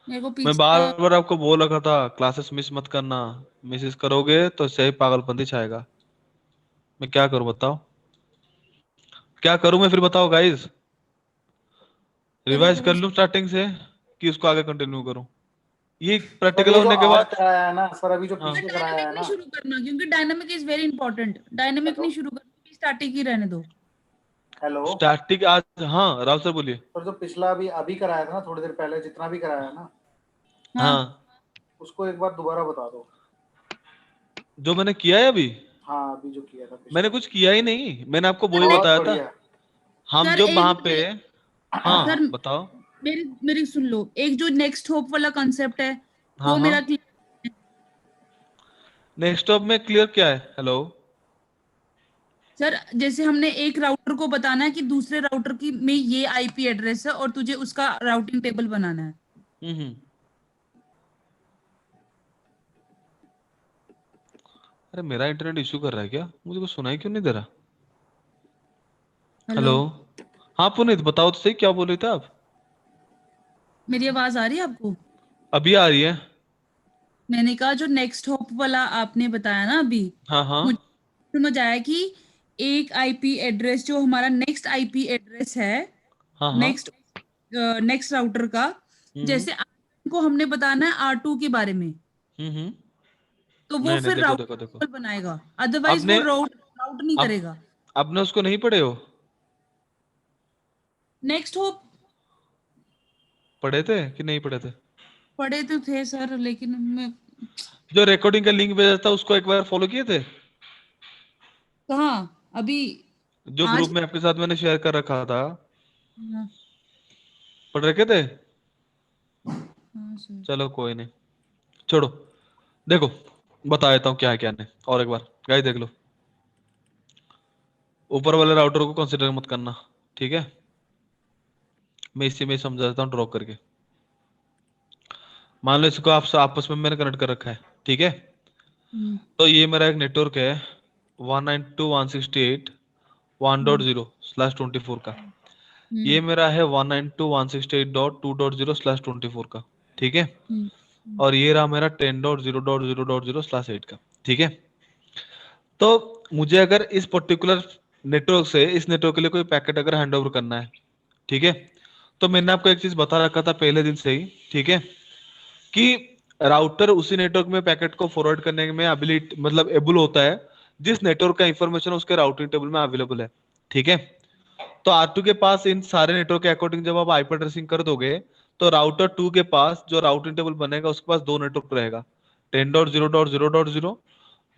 मेरे को मैं पीछे बार बार आपको बोल रखा था क्लासेस मिस मत करना, मिस करोगे तो सही पागलपंती छाएगा। मैं क्या करूं बताओ, क्या करूं मैं फिर बताओ गाइस? करो रिवाइज करो। कर लूं स्टार्टिंग से कि उसको आगे कंटिन्यू करूं? ये सर प्रैक्टिकल ये जो होने के आज बाद कराया है ना सर, अभी जो हाँ पीछे कराया डायनामिक है नहीं ना। शुरू करना, क्योंकि dynamic is very important. Dynamic hello नहीं शुरू करना, स्टैटिक ही रहने दो। हेलो स्टैटिक आज, हाँ राव सर बोलिए। सर, जो पिछला अभी अभी कराया था ना, थोड़ी देर पहले जितना भी कराया है ना, हाँ हाँ उसको एक बार दोबारा बता दो। जो मैंने किया है अभी, हाँ, अभी जो किया था मैंने पिछला। कुछ किया ही नहीं, मैंने आपको वो ही बहुत बताया था। बढ़िया। हम सर जो एक वहां पे, मेरी सर हाँ बताओ। मेरी मेरी सुन लो, एक जो नेक्स्ट होप वाला कॉन्सेप्ट है हाँ वो हाँ, मेरा क्लियर है। नेक्स्ट स्टॉप में क्लियर क्या है? हेलो। सर जैसे हमने एक राउटर को बताना है कि दूसरे राउटर की में ये आईपी एड्रेस है और तुझे उसका राउटिंग टेबल बनाना है। हम्म। अरे मेरा इंटरनेट इशू कर रहा है क्या? मुझे कुछ सुनाई क्यों नहीं दे रहा? Hello, hello. हाँ पुनीत बताओ तो सही, क्या बोल रहे थे आप? मेरी आवाज आ रही है आपको? अभी आ रही है। मैंने कहा जो नेक्स्ट होप वाला आपने बताया ना अभी, हाँ हाँ मुझे समझ आया कि एक आईपी एड्रेस जो हमारा नेक्स्ट आईपी एड्रेस है, हाँ हाँ। नेक्स्ट नेक्स्ट राउटर का, हम्म जैसे को हमने बताना है R2 के बारे में, हम्म। तो वो नहीं नहीं, फिर देखो देखो राउटर देखो, टेबल बनाएगा, अदरवाइज वो आपने राउट नहीं अब करेगा। आपने उसको नहीं पढ़े हो? नेक्स्ट होप पढ़े थे कि नहीं पढ़े थे? पढ़े तो थे सर, लेकिन मैं जो रिकॉर्डिंग का लिंक भेजा था उसको एक बार फॉलो किए थे? कहाँ अभी जो ग्रुप आज। में आपके साथ मैंने शेयर कर रखा था, हाँ पढ़ रखे थे? हाँ सर। चलो कोई नहीं, छोड़ो। देखो बता देता हूँ क्या है क्या नहीं, और एक बार गाइस देख लो। ऊपर वाले राउटर को कंसिडर मत करना, ठीक है? मैं इसी में समझा देता हूँ ड्रॉ करके। मान लो इसको आप आपस में मैंने कनेक्ट कर रखा है, ठीक है? हम्म तो ये मेरा एक नेटवर्क है 192.168.1.0/24 का। ये हम्म मेरा है 192.168.2.0/24 का, ठीक है? हम्म और ये रहा मेरा 10.0.0.0/8 का, ठीक है? तो मुझे अगर इस पर्टिकुलर नेटवर्क से इस नेटवर्क के लिए कोई पैकेट अगर हैंड ओवर करना है, ठीक है? तो मैंने आपको एक चीज बता रखा था पहले दिन से ही, ठीक है? कि राउटर उसी नेटवर्क में पैकेट को फॉरवर्ड करने में एबिलिटी मतलब एबल होता है जिस नेटवर्क का इंफॉर्मेशन उसके राउटिंग टेबल में अवेलेबल है, ठीक है? तो R2 के पास इन सारे नेटवर्क के अकॉर्डिंग जब आप आईपी एड्रेसिंग कर दोगे, तो राउटर 2 के पास जो राउटिंग टेबल बनेगा उसके पास दो नेटवर्क रहेगा, 10.0.0.0,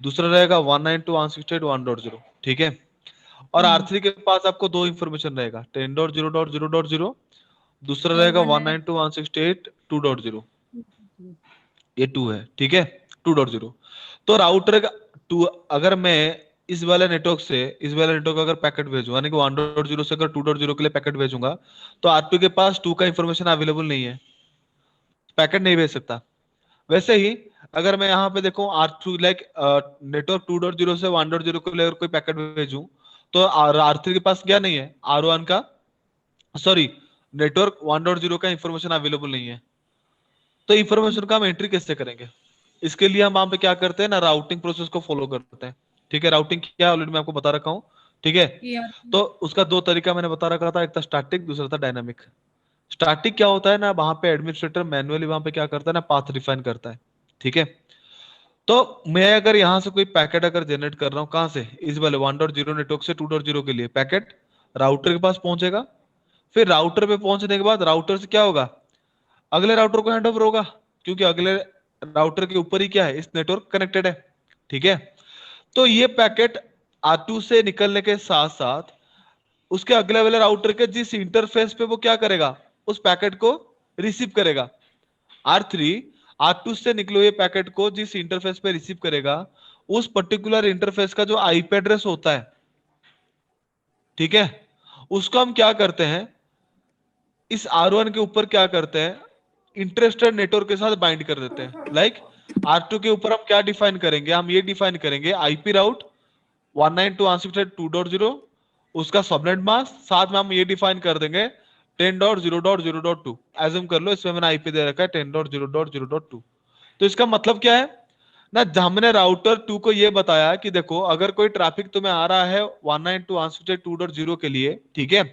दूसरा रहेगा 192.168.1.0, ठीक है? और हम्म। R3 के पास आपको दो इंफॉर्मेशन रहेगा, 10.0.0.0, दूसरा और रहेगा वन है 192.168.2.0। ये 2 है, ठीक है? 2.0। तो राउटर का 2, अगर मैं इस वाले नेटवर्क का अगर पैकेट भेजूं, यानी कि 1.0 से अगर 2.0 के लिए पैकेट भेजूंगा, तो R2 के पास 2 का इंफॉर्मेशन अवेलेबल नहीं है, पैकेट नहीं भेज सकता। वैसे ही अगर मैं यहाँ पे देखूं R2 लाइक नेटवर्क 2.0 से 1.0 को लेकर कोई पैकेट भेजूं, तो R3 के पास क्या नहीं है, R1 का, सॉरी, नेटवर्क 1.0 का इंफॉर्मेशन अवेलेबल नहीं है। तो इंफॉर्मेशन का हम एंट्री कैसे करेंगे? इसके लिए हम वहां पे क्या करते हैं ना, राउटिंग प्रोसेस को फॉलो करते हैं, ठीक है? राउटिंग क्या है ऑलरेडी मैं आपको बता रखा हूँ, ठीक है? ARP। तो उसका दो तरीका मैंने बता रखा था, एक था स्टैटिक, दूसरा था डायनामिक। स्टैटिक क्या होता है ना, वहां पे एडमिनिस्ट्रेटर मैन्युअली वहां पे क्या करता है ना, पाथ डिफाइन करता है, ठीक है? तो मैं अगर यहाँ से कोई पैकेट अगर जनरेट कर रहा हूँ, कहाँ से, इस वाले 1.0 नेटवर्क से 2.0 के लिए पैकेट राउटर के पास पहुंचेगा। फिर राउटर पे पहुंचने के बाद राउटर से क्या होगा, अगले राउटर को हैंडओवर होगा, क्योंकि अगले राउटर के ऊपर ही क्या है, इस नेटवर्क कनेक्टेड है, ठीक है? तो ये पैकेट R2 से निकलने के साथ साथ उसके अगले वाले राउटर के जिस इंटरफेस पे वो क्या करेगा, उस पैकेट को रिसीव करेगा। R3 R2 से निकले हुए पैकेट को जिस इंटरफेस पे रिसीव करेगा, उस पर्टिकुलर इंटरफेस का जो आईपी एड्रेस होता है, ठीक है, उसको हम क्या करते हैं, इस R1 के ऊपर क्या करते हैं, इंटरेस्टेड नेटवर्क के साथ बाइंड कर देते हैं। लाइक R2 के ऊपर हम क्या डिफाइन करेंगे, हम ये डिफाइन करेंगे आईपी राउट 192.168.2.0, उसका सबनेट मास्क, साथ में हम ये डिफाइन कर देंगे 10.0.0.2 एज्यूम कर लो, इसमें मैंने आईपी दे रखा है 10.0.0.2। तो इसका मतलब क्या है ना, हमने राउटर 2 को ये बताया कि देखो अगर कोई ट्रैफिक तुम्हें आ रहा है 192.168.2.0 के लिए, ठीक है,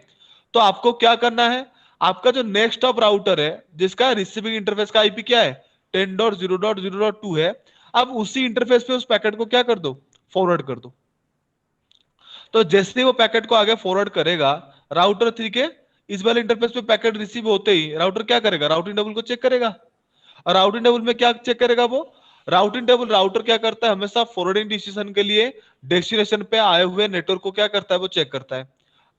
तो आपको क्या करना है, आपका जो नेक्स्ट ऑफ राउटर है जिसका रिसीविंग इंटरफेस का आईपी क्या है 10.0.0.2 है, अब उसी इंटरफेस पे उस पैकेट को क्या कर दो, फॉरवर्ड कर दो। तो जैसे वो पैकेट को आगे फॉरवर्ड करेगा, राउटर 3 के इस वाले इंटरफेस पे पैकेट रिसीव होते ही राउटर क्या करेगा, राउटिंग टेबल को चेक करेगा। और राउटिंग टेबल में क्या चेक करेगा, वो राउटिंग टेबल, राउटर क्या करता है हमेशा फॉरवर्डिंग डिसीजन के लिए डेस्टिनेशन पे आए हुए नेटवर्क को क्या करता है, वो चेक करता है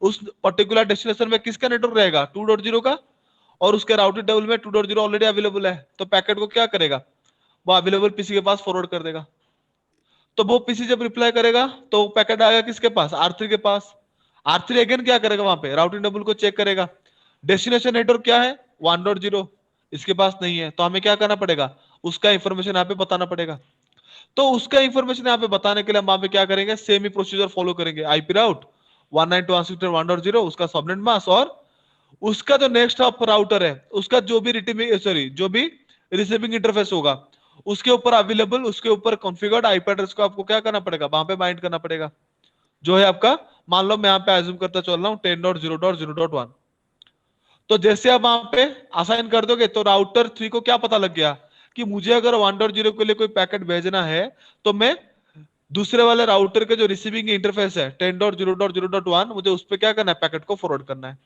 उस पर्टिकुलर डेस्टिनेशन में किसका नेटवर्क रहेगा 2.0 का, और उसके राउटिंग टेबल में 2.0 ऑलरेडी अवेलेबल है, तो पैकेट को क्या करेगा, वो अवेलेबल पीसी के पास फॉरवर्ड कर देगा। तो वो पीसी जब रिप्लाई करेगा तो पैकेट आएगा किसके पास, R3 के पास। R3 अगेन क्या करेगा, वहां पे राउटिंग टेबल को चेक करेगा, डेस्टिनेशन नेटवर्क क्या है 1.0, इसके पास नहीं है, तो हमें क्या करना पड़ेगा, उसका इंफॉर्मेशन यहाँ पे बताना पड़ेगा। तो उसका इंफॉर्मेशन यहाँ पे बताने के लिए हम वहां पे क्या करेंगे, सेम ही प्रोसीजर फॉलो करेंगे, आईपी राउट 192.168.1.0 उसका सबनेट मास्क, और उसका जो नेक्स्ट ऑफ राउटर है उसका जो भी रिसीविंग इंटरफेस होगा उसके ऊपर अवेलेबल, उसके ऊपर कॉन्फ़िगर्ड आईपी एड्रेस को आपको क्या करना पड़ेगा, वहां पे बाइंड करना पड़ेगा, जो है आपका, मान लो मैं यहाँ पे एज्यूम करता चल रहा हूँ 10.0.0.1। तो जैसे आप वहां पे असाइन कर दोगे तो राउटर 3 को क्या पता लग गया कि मुझे अगर 1.0 के लिए कोई पैकेट भेजना है तो मैं दूसरे वाले राउटर के जो रिसीविंग इंटरफेस है 10.0.0.1 मुझे उस पर क्या करना है, पैकेट को फॉरवर्ड करना है।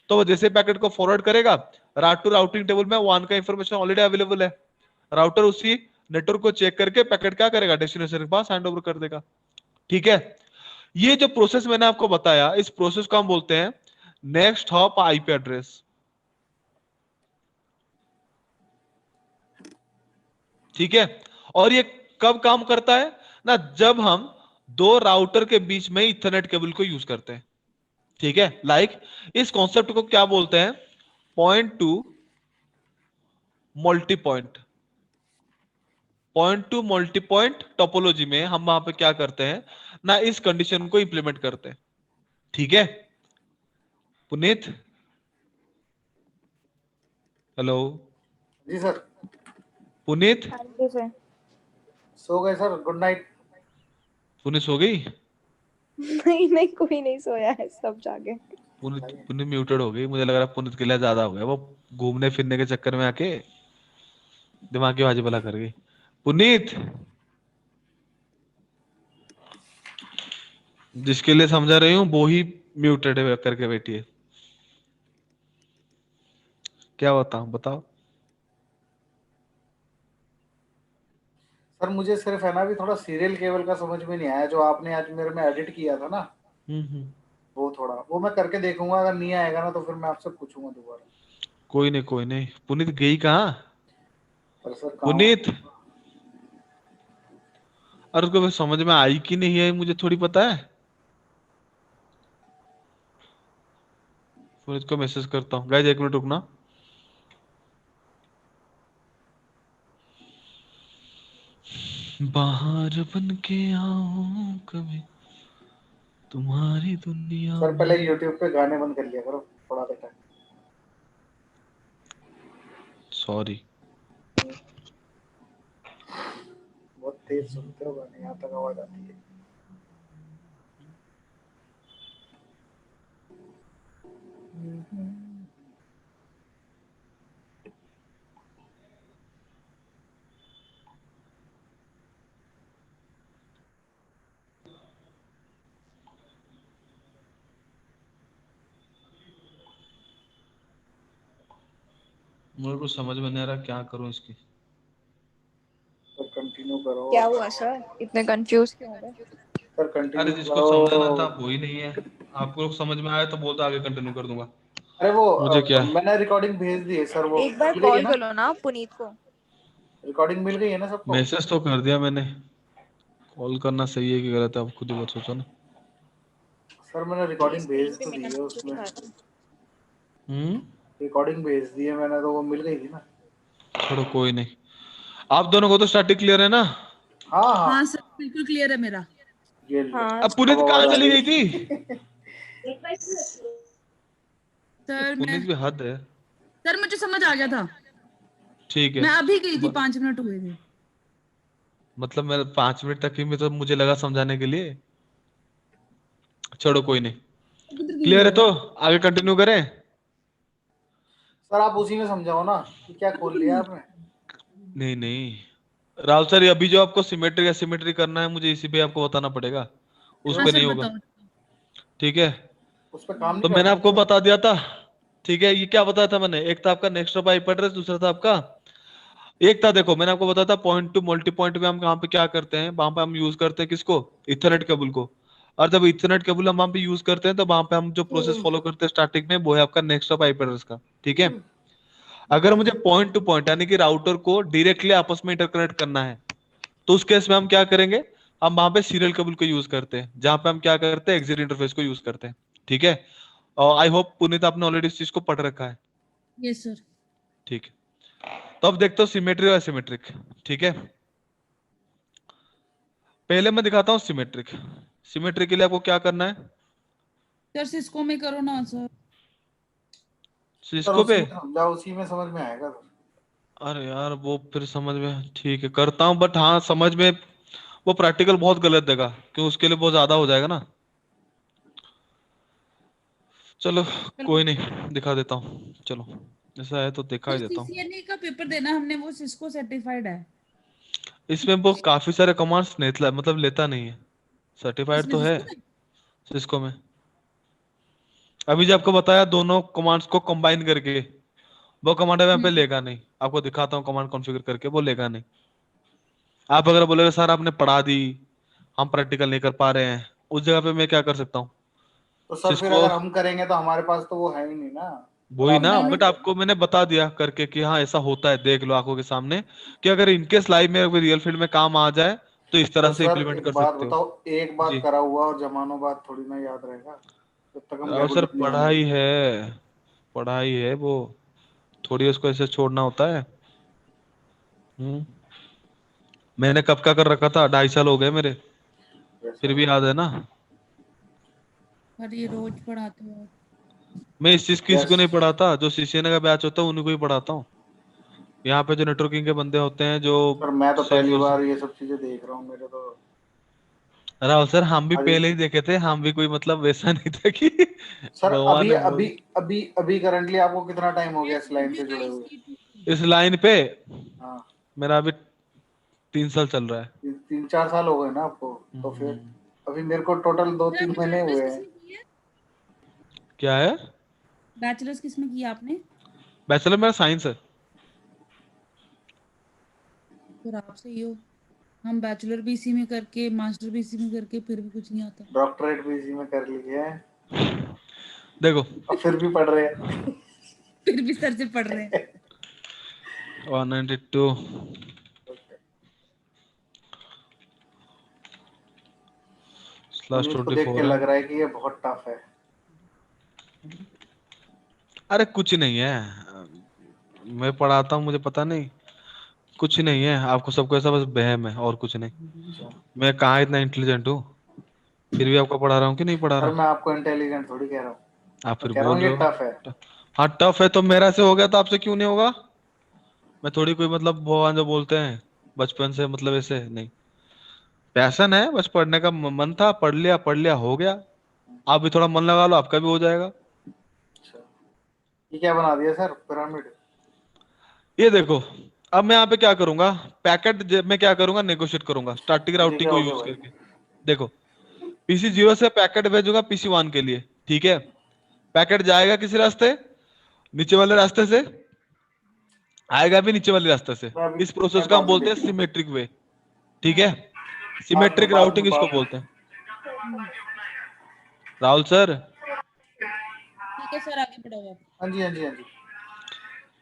तो वो जैसे पैकेट को फॉरवर्ड करेगा, राउटिंग टेबल में 1 का इंफॉर्मेशन ऑलरेडी अवेलेबल है, राउटर उसी नेटवर्क को चेक करके पैकेट क्या करेगा, डेस्टिनेशन के पास हैंड ओवर कर देगा। ठीक है, ये जो प्रोसेस मैंने आपको बताया, इस प्रोसेस को हम बोलते हैं नेक्स्ट हॉप आईपी एड्रेस। ठीक है, और ये कब काम करता है ना, जब हम दो राउटर के बीच में इथरनेट केबल को यूज करते हैं। ठीक है, इस कॉन्सेप्ट को क्या बोलते हैं, point two multi point topology में हम वहां पे क्या करते हैं ना, इस कंडीशन को इंप्लीमेंट करते हैं। ठीक है पुनीत, हेलो जी सर। पुनीत, हाँ जी सर। सो गए सर, गुड नाइट। पुनीत सो गई, नहीं नहीं, कोई नहीं सोया है, सब जागे। पुनीत म्यूटेड हो गई, मुझे लग रहा है पुनीत के लिए ज्यादा हो गया, वो घूमने फिरने के चक्कर में आके दिमाग की बाजी भला कर गई। पुनीत, जिसके लिए समझा रही हूँ वो ही म्यूटेड है करके बैठी है, क्या बताऊं, बताओ। सर मुझे सिर्फ है ना भी थोड़ा सीरियल केबल का समझ में नहीं आया, जो आपने आज मेरे में एडिट किया था ना, वो थोड़ा वो मैं करके देखूंगा, अगर नहीं आएगा ना तो फिर मैं आपसे पूछूंगा दोबारा। कोई नहीं। पुनीत गई कहाँ, पर सर पुनीत, और उसको फिर समझ में आई कि नहीं आई मुझे थोड़ी पता है। पुनीत को मैसेज करता हूँ, गाइस 1 मिनट रुकना। बाहर बन के आऊं कभी तुम्हारी दुनिया सर पहले यूट्यूब पे गाने बंद कर लिया करो थोड़ा बेटा। सॉरी, बहुत तेज सुनते हो गाने, यहाँ तक आवाज आती है। मेरे को समझ में नहीं आ रहा क्या करूं इसकी। सर कंटिन्यू करो। क्या हुआ सर, इतने कंफ्यूज क्यों हो गए? सर कंटिन्यू अरे जिसको करो। समझना था वो ही नहीं है, आपको लोग समझ में आया तो बोलता आगे कंटिन्यू कर दूंगा। अरे वो मुझे क्या, मैंने रिकॉर्डिंग भेज दी है सर, वो एक बार मिल गई है कॉल ना, कर लो ना पुनीत को। रिकॉर्डिंग मिल गई है ना सबको। मैसेज तो कर दिया मैंने, कॉल करना सही है कि गलत है आप खुद ही बात सोचो ना। सर मैंने रिकॉर्डिंग भेज भी तो दी मैंने है, आपको उसमें दिखा था। रिकॉर्डिंग भेज दी है मैंने, तो वो मिल गई थी ना। छोड़ो कोई नहीं, आप दोनों को तो स्टार्टिंग क्लियर है ना। हाँ हाँ हाँ सर, बिल्कुल क्लियर है मेरा। ये लो। हाँ अब पुनीत अब कहाँ आवाज आ चली गई। गई थी, सर पुनीत भी हद है। सर मुझे समझ आ गया था, ठीक है, मैं अभी गई थी, 5 मिनट हुए थे। मतलब मैं 5 मिनट तक ही में तो मुझे लगा समझाने के लिए। छोड़ो कोई नहीं, किधर गई क्लियर है हो? तो आगे कंटिन्यू करें। सर आप उसी में समझाओ ना कि क्या खोल लिया आपने। नहीं नहीं राहुल सर, ये अभी जो आपको सिमेट्री एसिमेट्री करना है मुझे इसी पे आपको बताना पड़ेगा, उस हाँ पे क्यों? सर नहीं होगा। बताओ। ठीक है, उस पर काम तो नहीं मैंने करना आपको क्या? बता दिया था। ठीक है, ये क्या बताया था मैंने, एक था आपका नेक्स्ट पाइप एड्रेस, दूसरा था आपका, एक था देखो मैंने आपको बताया था पॉइंट टू मल्टी पॉइंट में हम कहाँ पे क्या करते हैं, वहां पे हम यूज करते हैं किसको, इथरनेट केबल को। और जब इथरनेट केबल हम वहां पे यूज करते हैं तो वहां पे हम जो प्रोसेस फॉलो करते हैं स्टार्टिंग में वो है आपका नेक्स्ट पाइप एड्रेस का। ठीक है, अगर मुझे पॉइंट टू पॉइंट यानी कि राउटर को डायरेक्टली आपस में इंटरकनेक्ट करना है तो उस केस में हम क्या करेंगे, हम वहां पे सीरियल केबल को यूज करते हैं, जहां पे हम क्या करते हैं एग्जिट इंटरफेस को यूज करते हैं। ठीक है, और आई होप पुनीत आपने ऑलरेडी इस चीज को पढ़ रखा है। Yes sir. ठीक है, तो अब देखते हो सिमेट्री और एसिमेट्रिक। ठीक है, पहले मैं दिखाता हूँ सिमेट्रिक। सिमेट्रिक के लिए आपको क्या करना है, सर सिस्को में करो ना सर। सर सिस्को उसी पे। में समझाओ, उसी में समझ में आएगा सर। अरे यार वो फिर समझ में, ठीक है करता हूँ, बट हाँ समझ में वो प्रैक्टिकल बहुत गलत देगा, क्यों उसके लिए बहुत ज्यादा हो जाएगा ना। चलो चलो। कोई नहीं, दिखा देता हूँ, चलो ऐसा है तो दिखा जो ही देता हूँ। सीसीएनए का पेपर देना हमने वो सिस्को सर्टिफाइड है। इसमें वो काफी सारे कमांड्स नहीं मतलब लेता नहीं है, सर्टिफाइड इसमें तो है सिस्को में। सिस्को में। अभी जो आपको बताया दोनों कमांड्स को कंबाइन करके, वो कमांड यहाँ पे हम्म। लेगा नहीं, आपको दिखाता हूँ कमांड कॉन्फ़िगर करके, वो लेगा नहीं। आप अगर बोलोगे सर आपने पढ़ा दी, हम प्रैक्टिकल नहीं कर पा रहे हैं, उस जगह पे मैं क्या कर सकता हूँ, तो सर फिर सिस्को। अगर हम करेंगे तो हमारे पास तो वो है ही नहीं ना। और वही आप ना, बट बताएंगे। आपको मैंने बता दिया करके कि हाँ ऐसा होता है, देख लो आंखों के सामने, कि अगर इनकेस लाइफ में रियल फील्ड में काम आ जाए तो इस तरह तो से सर इम्प्लीमेंट एक कर बात सकते हो। बताओ, एक बात जी करा हुआ और जमानों बात थोड़ी ना याद रहेगा जब तक हम राहुल सर, रेगुलर नहीं होंगे। पढ़ाई है, पढ़ाई है वो, थोड़ी उसको ऐसे छोड़ना होता है। हम्म, मैंने कब का कर रखा था, 2.5 साल हो गए मेरे, वैसा फिर भी है। याद है ना। पर ये रोज पढ़ाते हो। मैं इस चीज किसी यस। को नहीं पढ़ाता, जो सीसीएनए का बैच होता है उन्हीं को ही पढ़ाता हूँ। यहाँ पे जो नेटवर्किंग के बंदे होते हैं जो सर मैं तो सेम पहली वर्जन। बार ये सब चीजें देख रहा हूँ, मेरे तो राहुल सर हम भी अभी। पहले ही देखे थे, हम भी कोई मतलब वैसा नहीं था कि सर भगवान अभी है अभी अभी अभी करंटली आपको कितना टाइम हो गया इस लाइन से जुड़े हुए? इस लाइन पे हाँ। मेरा अभी 3 साल चल रहा है। 3-4 साल हो गए ना आपको? तो फिर अभी मेरे को टोटल 2-3 महीने हुए हैं। क्या है, बैचलर्स किस में किया आपने? बैचलर मेरा साइंस है। फिर आप सही हो। हम बैचलर भी इसी में करके मास्टर भी इसी में करके फिर भी कुछ नहीं आता। डॉक्टरेट भी इसी में कर ली है देखो और फिर भी पढ़ रहे हैं। फिर भी सर से पढ़ रहे हैं। 192 स्लैश पुनीत को देख के 24 है। लग रहा है कि ये बहुत टफ है। अरे कुछ नहीं है, मैं पढ़ाता हूँ, मुझे पता नहीं, कुछ नहीं है, आपको सबको ऐसा बस बहम है और कुछ नहीं। अच्छा। मैं कहाँ इतना इंटेलिजेंट हूँ, फिर भी आपको पढ़ा रहा हूँ कि नहीं पढ़ा सर रहा। मैं आपको इंटेलिजेंट थोड़ी कह रहा हूँ, आप मैं फिर कह रहा बोल हूँ ये रहे टफ है। हो। हाँ टफ है तो मेरा से हो गया तो आपसे क्यों नहीं होगा। मैं थोड़ी कोई मतलब भगवान जो बोलते हैं बचपन से, मतलब ऐसे नहीं, पैशन है बस, पढ़ने का मन था, पढ़ लिया हो गया। आप भी थोड़ा मन लगा लो, आपका भी हो जाएगा। अच्छा, ये क्या बना दिया सर, पिरामिड? ये देखो, अब मैं यहाँ पे क्या करूंगा, पैकेट मैं क्या करूंगा, नेगोशिएट करूंगा स्टैटिक ठीक राउटिंग है, को ओके यूज भाई। करके। देखो पीसी 0 से पैकेट भेजूंगा पीसी 1 के लिए, ठीक है, पैकेट जाएगा किसी रास्ते, नीचे वाले रास्ते से, आएगा भी नीचे वाले रास्ते से। मैं अभी इस प्रोसेस मैं का हम बाद में बोलते देख हैं लूँ। सिमेट्रिक वे। ठीक है, बाद में सिमेट्रिक बाद में राउटिंग इसको बाद में बोलते हैं। राहुल सर, ठीक है सर, आगे बढ़ाओ आप। हाँ जी, हाँ जी, हाँ जी।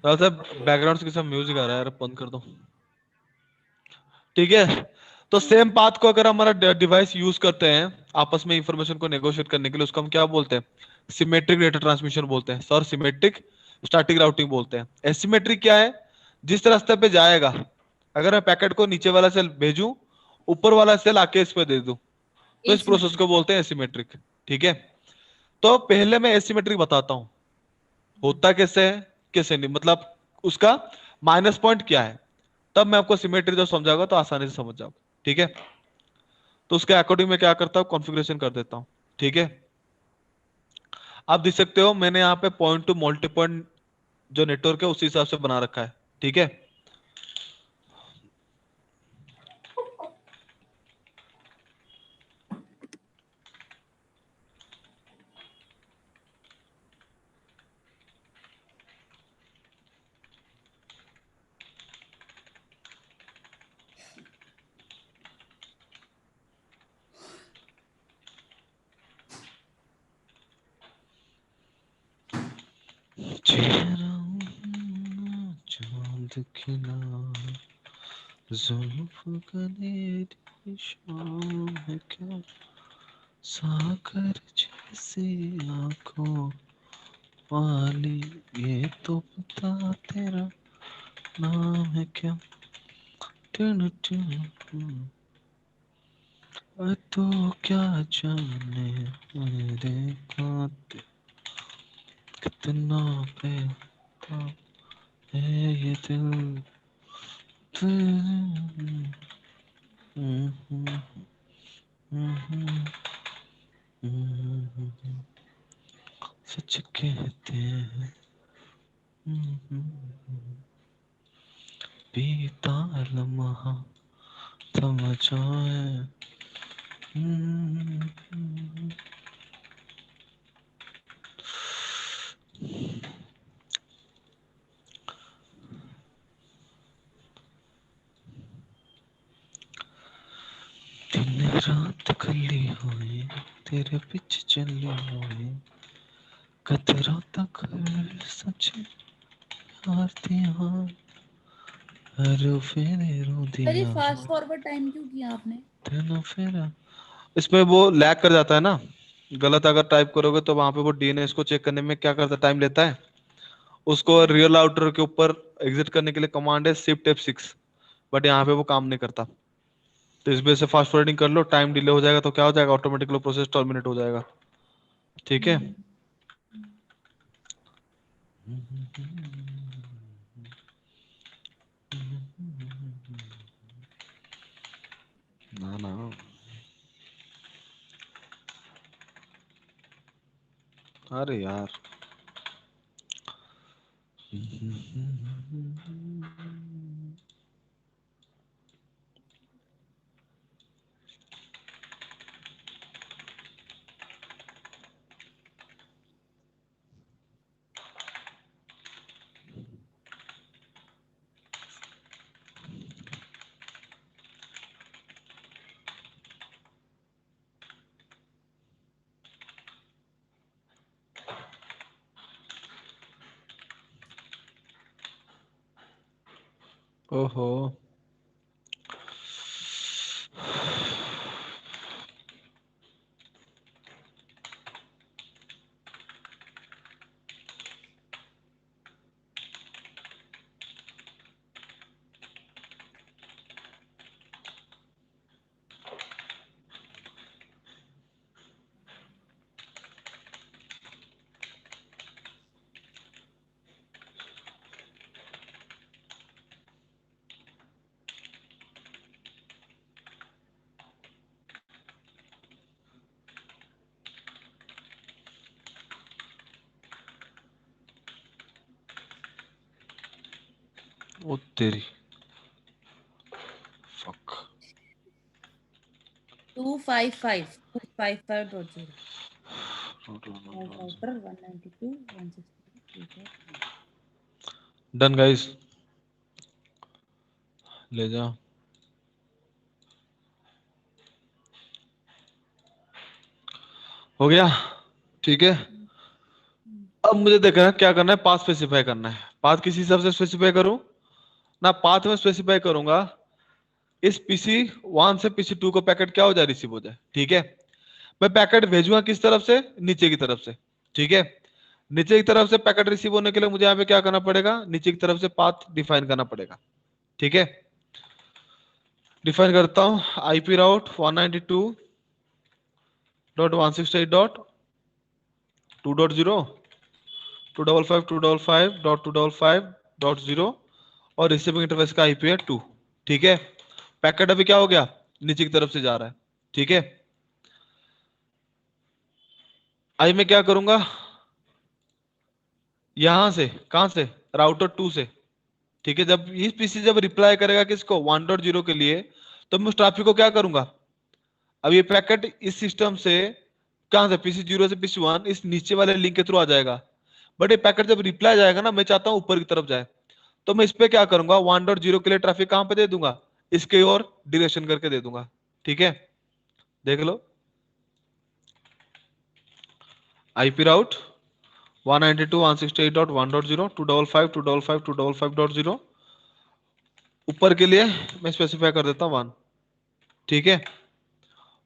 राहुल सर बैकग्राउंड के साथ म्यूजिक आ रहा है यार, बंद कर दो। ठीक है, तो सेम पाथ को अगर हमारा डिवाइस यूज करते हैं आपस में इंफॉर्मेशन को नेगोशिएट करने के लिए, उसको हम क्या बोलते हैं, सिमेट्रिक डेटा ट्रांसमिशन बोलते हैं सर, सिमेट्रिक स्टैटिक राउटिंग बोलते हैं। एसिमेट्रिक क्या है, जिस रास्ते पे जाएगा, अगर मैं पैकेट को नीचे वाला सेल भेजूं, ऊपर वाला सेल आके इस पे दे दूं, तो इस प्रोसेस एसिमेट्रिक। को बोलते हैं एसिमेट्रिक। ठीक है, तो पहले मैं एसिमेट्रिक बताता हूं, होता कैसे है कैसे नहीं, मतलब उसका माइनस पॉइंट क्या है, तब मैं आपको सिमेट्री जब समझाऊंगा तो आसानी से समझ जाओगे। ठीक है, तो उसके अकॉर्डिंग मैं क्या करता हूँ, कॉन्फ़िगरेशन कर देता हूँ। ठीक है, आप देख सकते हो मैंने यहाँ पे पॉइंट टू मल्टी पॉइंट जो नेटवर्क है उसी हिसाब से बना रखा है। ठीक है, चांद खिला जुल्फ कनेरी शाम है क्या, सागर जैसी आंखों वाली, ये तो बता तेरा नाम है क्या। टन टन तो क्या जाने मेरे खाते कितना बेवफा है ये दिल। सच कहते हैं बीता लम्हा समझ आए। दिन रात खली हुई तेरे पीछे चली हुई, कतरा तक सच यार दिया, हर फेरे रो अरे दिया फास्ट फॉरवर्ड टाइम क्यों किया आपने? तेना फेरा। इसमें वो लैग कर जाता है ना, गलत अगर टाइप करोगे तो वहां पे वो डीएनएस को चेक करने में क्या करता है, टाइम लेता है। उसको रियल राउटर के ऊपर एग्जिट करने के लिए कमांड है शिफ्ट F6, बट यहाँ पे वो काम नहीं करता। तो इस वजह से फास्ट फॉरवर्डिंग कर लो, टाइम डिले हो जाएगा तो क्या हो जाएगा, ऑटोमेटिकली प्रोसेस टर्मिनेट हो जाएगा। ठीक है, ना ना अरे यार ओहो। ओ तेरी फक 255.0 राउटर 192.168. डन गाइस, ले जाओ। हो गया। ठीक है, अब मुझे देखना है क्या करना है, पाथ स्पेसिफाई करना है। पाथ किस हिसाब से स्पेसिफाई करूं ना, पाथ में स्पेसिफाई करूंगा इस PC1 से PC2 को पैकेट क्या हो जाए, रिसीव हो जाए। ठीक है, मैं पैकेट भेजूंगा किस तरफ से, नीचे की तरफ से। ठीक है, नीचे की तरफ से पैकेट रिसीव होने के लिए मुझे यहाँ पे क्या करना पड़ेगा, नीचे की तरफ से पाथ डिफाइन करना पड़ेगा। ठीक है, डिफाइन करता हूं IP राउट 192.168.2.0 255.255.255.0 और रिसीविंग इंटरफेस का आईपी है 2। ठीक है, पैकेट अभी क्या हो गया, नीचे की तरफ से जा रहा है। ठीक है, आई मैं क्या करूंगा, यहां से, कहां से, राउटर 2 से। ठीक है, जब इस पीसी जब रिप्लाई करेगा किसको 1.0 के लिए, तो मैं उस ट्रैफिक को क्या करूंगा, अब ये पैकेट इस सिस्टम से कहां से, पीसी 0 से पीसी 1 इस नीचे वाले लिंक के थ्रू आ जाएगा। बट ये पैकेट जब रिप्लाई जाएगा ना, मैं चाहता हूं ऊपर की तरफ जाए, तो मैं इस पे क्या करूंगा, 1.0 के लिए ट्रैफिक कहां पे दे दूंगा, इसके और डिरेक्शन करके दे दूंगा। ठीक है, देख लो, आईपी राउट 192.168.1.0 255.255.255.0 ऊपर के लिए मैं स्पेसिफाई कर देता हूं 1। ठीक है,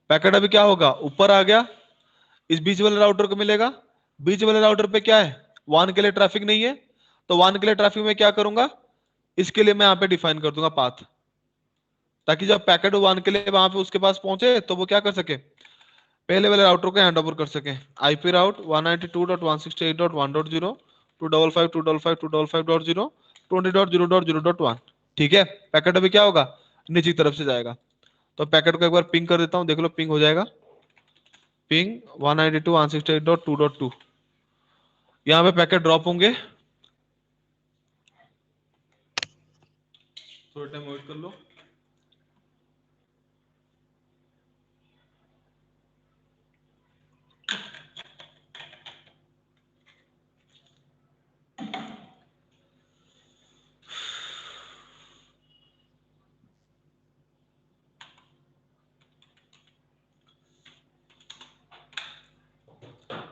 पैकेट अभी क्या होगा, ऊपर आ गया, इस बीच वाले राउटर को मिलेगा, बीच वाले राउटर पे क्या है, 1 के लिए ट्रैफिक नहीं है, तो 1 के लिए ट्रैफिक में क्या करूंगा, इसके लिए मैं यहाँ पे डिफाइन कर दूंगा पाथ, ताकि जब पैकेट 1 के लिए वहां पे उसके पास पहुंचे तो वो क्या कर सके, पहले वाले राउटर को हैंड ओवर कर सके। IP route 192.168.1.0 255.255.255.0 20.0.0.1। ठीक है, पैकेट अभी क्या होगा, नीचे की तरफ से जाएगा, तो पैकेट को एक बार पिंग कर देता हूं, देख लो पिंग हो जाएगा, पिंग 192.168.2.2। यहां पे पैकेट ड्रॉप होंगे, थोड़ा टाइम वेट कर लो।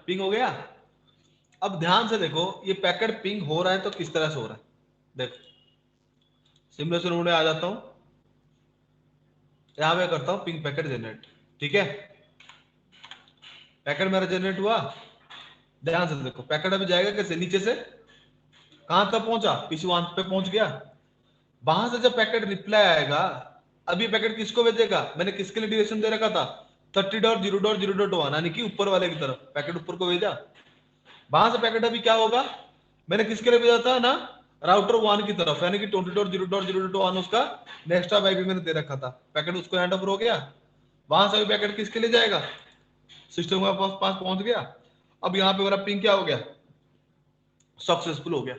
पिंग हो गया। अब ध्यान से देखो, ये पैकेट पिंग हो रहा है तो किस तरह से हो रहा है, देखो सिमुलेशन मोड में आ जाता हूं, यहां पे करता हूं पिंग पैकेट जनरेट। ठीक है, पैकेट मेरा जनरेट हुआ, ध्यान से देखो पैकेट अभी जाएगा कैसे, नीचे से कहां तक पहुंचा, पीसी 1 पे पहुंच गया, वहां से जब पैकेट रिप्लाई आएगा, अभी पैकेट किसको भेजेगा, मैंने किसके लिए डिरेक्शन दे रखा था 30.0.0.1 यानी कि ऊपर वाले की तरफ, पैकेट ऊपर को भेजा, वहां से पैकेट अभी क्या होगा, मैंने किसके लिए भेजा था ना, राउटर 1 की तरफ, यानी कि 20.0.0.1 उसका नेक्स्ट ऑफ आईपी मैंने दे रखा था, पैकेट उसको हैंड ओवर हो गया, वहां से अभी पैकेट किसके लिए जाएगा, सिस्टम के पास पहुंच गया। अब यहाँ पे मेरा पिंग क्या हो गया, सक्सेसफुल हो गया।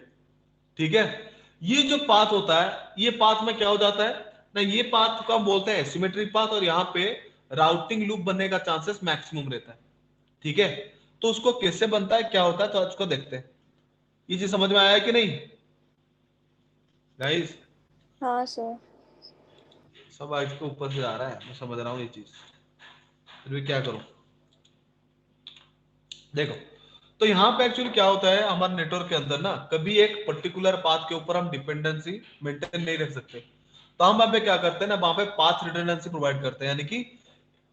ठीक है, ये जो पाथ होता है, ये पाथ में क्या हो जाता है ना, ये पाथ को हम बोलते हैं सिमेट्रिक पाथ, और यहाँ पे राउटिंग लूप बनने का चांसेस मैक्सिमम रहता है। ठीक है, तो उसको कैसे बनता है, क्या होता है, तो उसको देखते हैं। ये चीज समझ में आया है कि नहीं गाइस? हाँ सर। सब आज के ऊपर से आ रहा है, मैं समझ रहा हूँ ये चीज, फिर भी क्या करूं। देखो, तो यहाँ पे एक्चुअली क्या होता है, हमारे नेटवर्क के अंदर ना कभी एक पर्टिकुलर पाथ के ऊपर हम डिपेंडेंसी मेंटेन नहीं रख सकते, तो हम वहां पे क्या करते हैं ना, वहां पे पाथ रिडंडेंसी प्रोवाइड करते हैं। यानी कि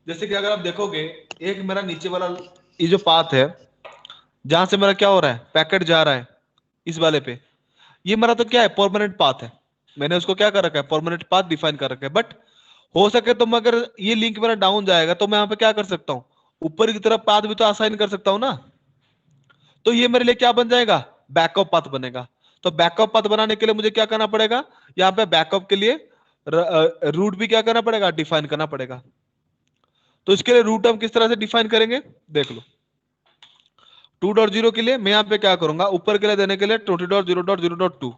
जैसे कि अगर आप देखोगे, एक मेरा नीचे वाला ये जो पाथ है, जहां से मेरा क्या हो रहा है, पैकेट जा रहा है इस वाले पे, ये मेरा तो क्या है, परमानेंट पाथ है, मैंने उसको क्या कर रखा है, परमानेंट पाथ डिफाइन कर रखा है। बट हो सके तो मैं, अगर ये लिंक मेरा डाउन जाएगा, तो मैं यहाँ पे क्या कर सकता हूँ, ऊपर की तरफ पाथ भी तो असाइन कर सकता हूँ ना, तो ये मेरे लिए क्या बन जाएगा, बैकअप पाथ बनेगा। तो बैकअप पाथ बनाने के लिए मुझे क्या करना पड़ेगा, यहाँ पे बैकअप के लिए रूट भी क्या करना पड़ेगा, डिफाइन करना पड़ेगा। तो इसके लिए रूट हम किस तरह से डिफाइन करेंगे, देख लो। 2.0 के लिए मैं यहाँ पे क्या करूंगा, ऊपर के लिए देने के लिए 20.0.0.2।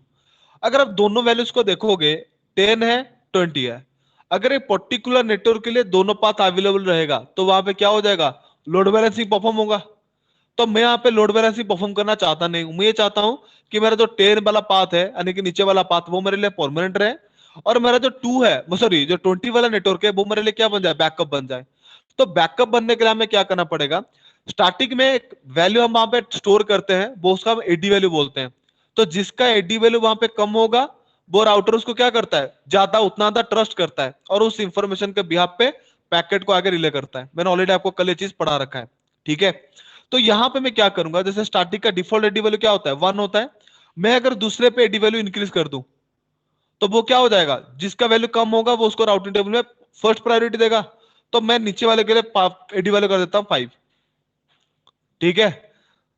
अगर आप दोनों वैल्यूज को देखोगे, 10 है 20 है, अगर एक पर्टिकुलर नेटवर्क के लिए दोनों पाथ अवेलेबल रहेगा, तो वहां पे क्या हो जाएगा, लोड बैलेंसिंग परफॉर्म होगा। तो मैं यहाँ पे लोड बैलेंसिंग परफॉर्म करना चाहता नहीं हूं, मैं ये चाहता हूं कि मेरा जो 10 वाला पाथ है, यानी कि नीचे वाला पाथ, वो मेरे लिए परमानेंट रहे, और मेरा जो 2 है, सॉरी जो 20 वाला नेटवर्क है, वो मेरे लिए क्या बन जाए, बैकअप बन जाए। तो बैकअप बनने के लिए हमें क्या करना पड़ेगा, स्टार्टिंग में एक वैल्यू हम वहां पे स्टोर करते हैं, वो उसका हम एडी वैल्यू बोलते हैं। तो जिसका एडी वैल्यू वहां पे कम होगा, वो राउटर उसको क्या करता है, ज्यादा उतना ज्यादा ट्रस्ट करता है, और उस इंफॉर्मेशन के बिहाफ पे पैकेट को आगे रिले करता है। मैंने ऑलरेडी आपको कल ये चीज पढ़ा रखा है। ठीक है, तो यहां पे मैं क्या करूंगा, जैसे स्टार्टिंग का डिफॉल्ट एडी वैल्यू क्या होता है, 1 होता है। मैं अगर दूसरे पे एडी वैल्यू इंक्रीज कर दूं, तो वो क्या हो जाएगा, जिसका वैल्यू कम होगा वो उसको राउटिंग टेबल में फर्स्ट प्रायोरिटी देगा। तो मैं नीचे वाले के लिए एडी वैल्यू कर देता हूं 5। ठीक है,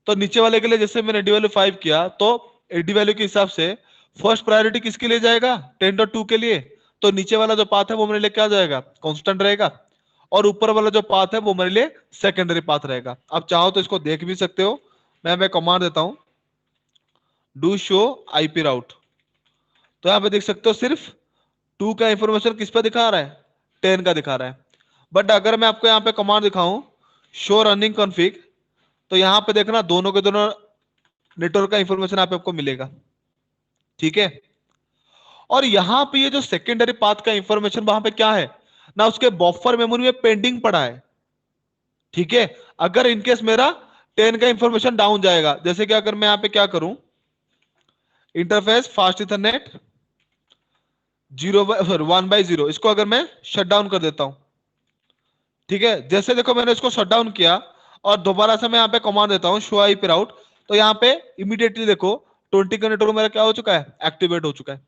तो तो नीचे वाले के लिए जैसे मैंने एडी वैल्यू 5 किया, तो एडी वैल्यू के हिसाब से फर्स्ट प्रायोरिटी किसके लिए जाएगा, 10.2 के लिए। तो नीचे वाला जो पाथ है वो मेरे लिए क्या जाएगा, कांस्टेंट रहेगा, और ऊपर वाला जो पाथ है वो मेरे लिए सेकेंडरी पाथ रहेगा। आप चाहो तो इसको देख भी सकते हो, मैं कमांड देता हूं डू शो आईपी राउट। तो यहां पे देख सकते हो सिर्फ 2 का इंफॉर्मेशन किस पे दिखा रहा है, 10 का दिखा रहा है। बट अगर मैं आपको यहाँ पे कमांड दिखाऊं शो रनिंग कॉन्फ़िग, तो यहां पे देखना दोनों के दोनों नेटवर्क का इंफॉर्मेशन आपको मिलेगा, ठीक है। और यहां पे ये जो सेकेंडरी पाथ का इंफॉर्मेशन वहां पे क्या है ना, उसके बफर मेमोरी में पेंडिंग पड़ा है, ठीक है। अगर इनकेस मेरा 10 का इंफॉर्मेशन डाउन जाएगा, जैसे कि अगर मैं यहां पे क्या करूं, इंटरफेस फास्ट इथरनेट 1/0, इसको अगर मैं शट डाउन कर देता हूं, ठीक है। जैसे देखो मैंने इसको शट डाउन किया और दोबारा से मैं यहां पे कमांड देता हूं शो आईपी राउट, तो यहां पे इमीडिएटली देखो 20 का नेटवर्क मेरा क्या हो चुका है, एक्टिवेट हो चुका है।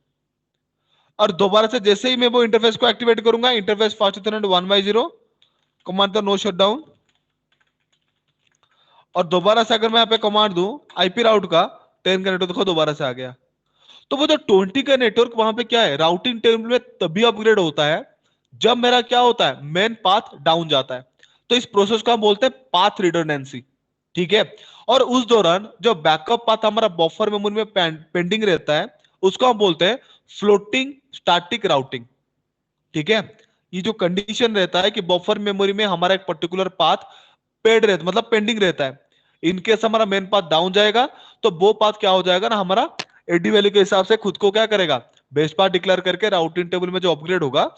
और दोबारा से जैसे ही मैं वो इंटरफेस को एक्टिवेट करूंगा, interface fast ethernet 1/0 command no shutdown, और दोबारा से अगर मैं यहां पे कमांड दूं आईपी राउट का, 10 का नेटवर्क देखो दोबारा से आ गया। तो वो जो 20 का नेटवर्क वहां पे क्या है, राउटिंग टेबल में तभी अपग्रेड होता है जब मेरा क्या होता है, मेन पाथ डाउन जाता है। तो इस प्रोसेस को हम बोलते हैं पाथ रिडंडेंसी, ठीक है। और उस दौरान जो बैकअप पाथ हमारा बफर मेमोरी में पेंडिंग रहता है, उसको हम बोलते हैं फ्लोटिंग स्टैटिक राउटिंग, ठीक है। ये जो कंडीशन रहता है कि बफर मेमोरी में हमारा एक पर्टिकुलर पाथ पेड रहता, मतलब पेंडिंग रहता है, इनकेस हमारा मेन पाथ डाउन जाएगा तो वो पाथ क्या हो जाएगा ना, हमारा एडी वैल्यू के हिसाब से खुद को क्या करेगा, बेस पाथ डिक्लेयर करके राउटिंग टेबल में जो अपग्रेड होगा,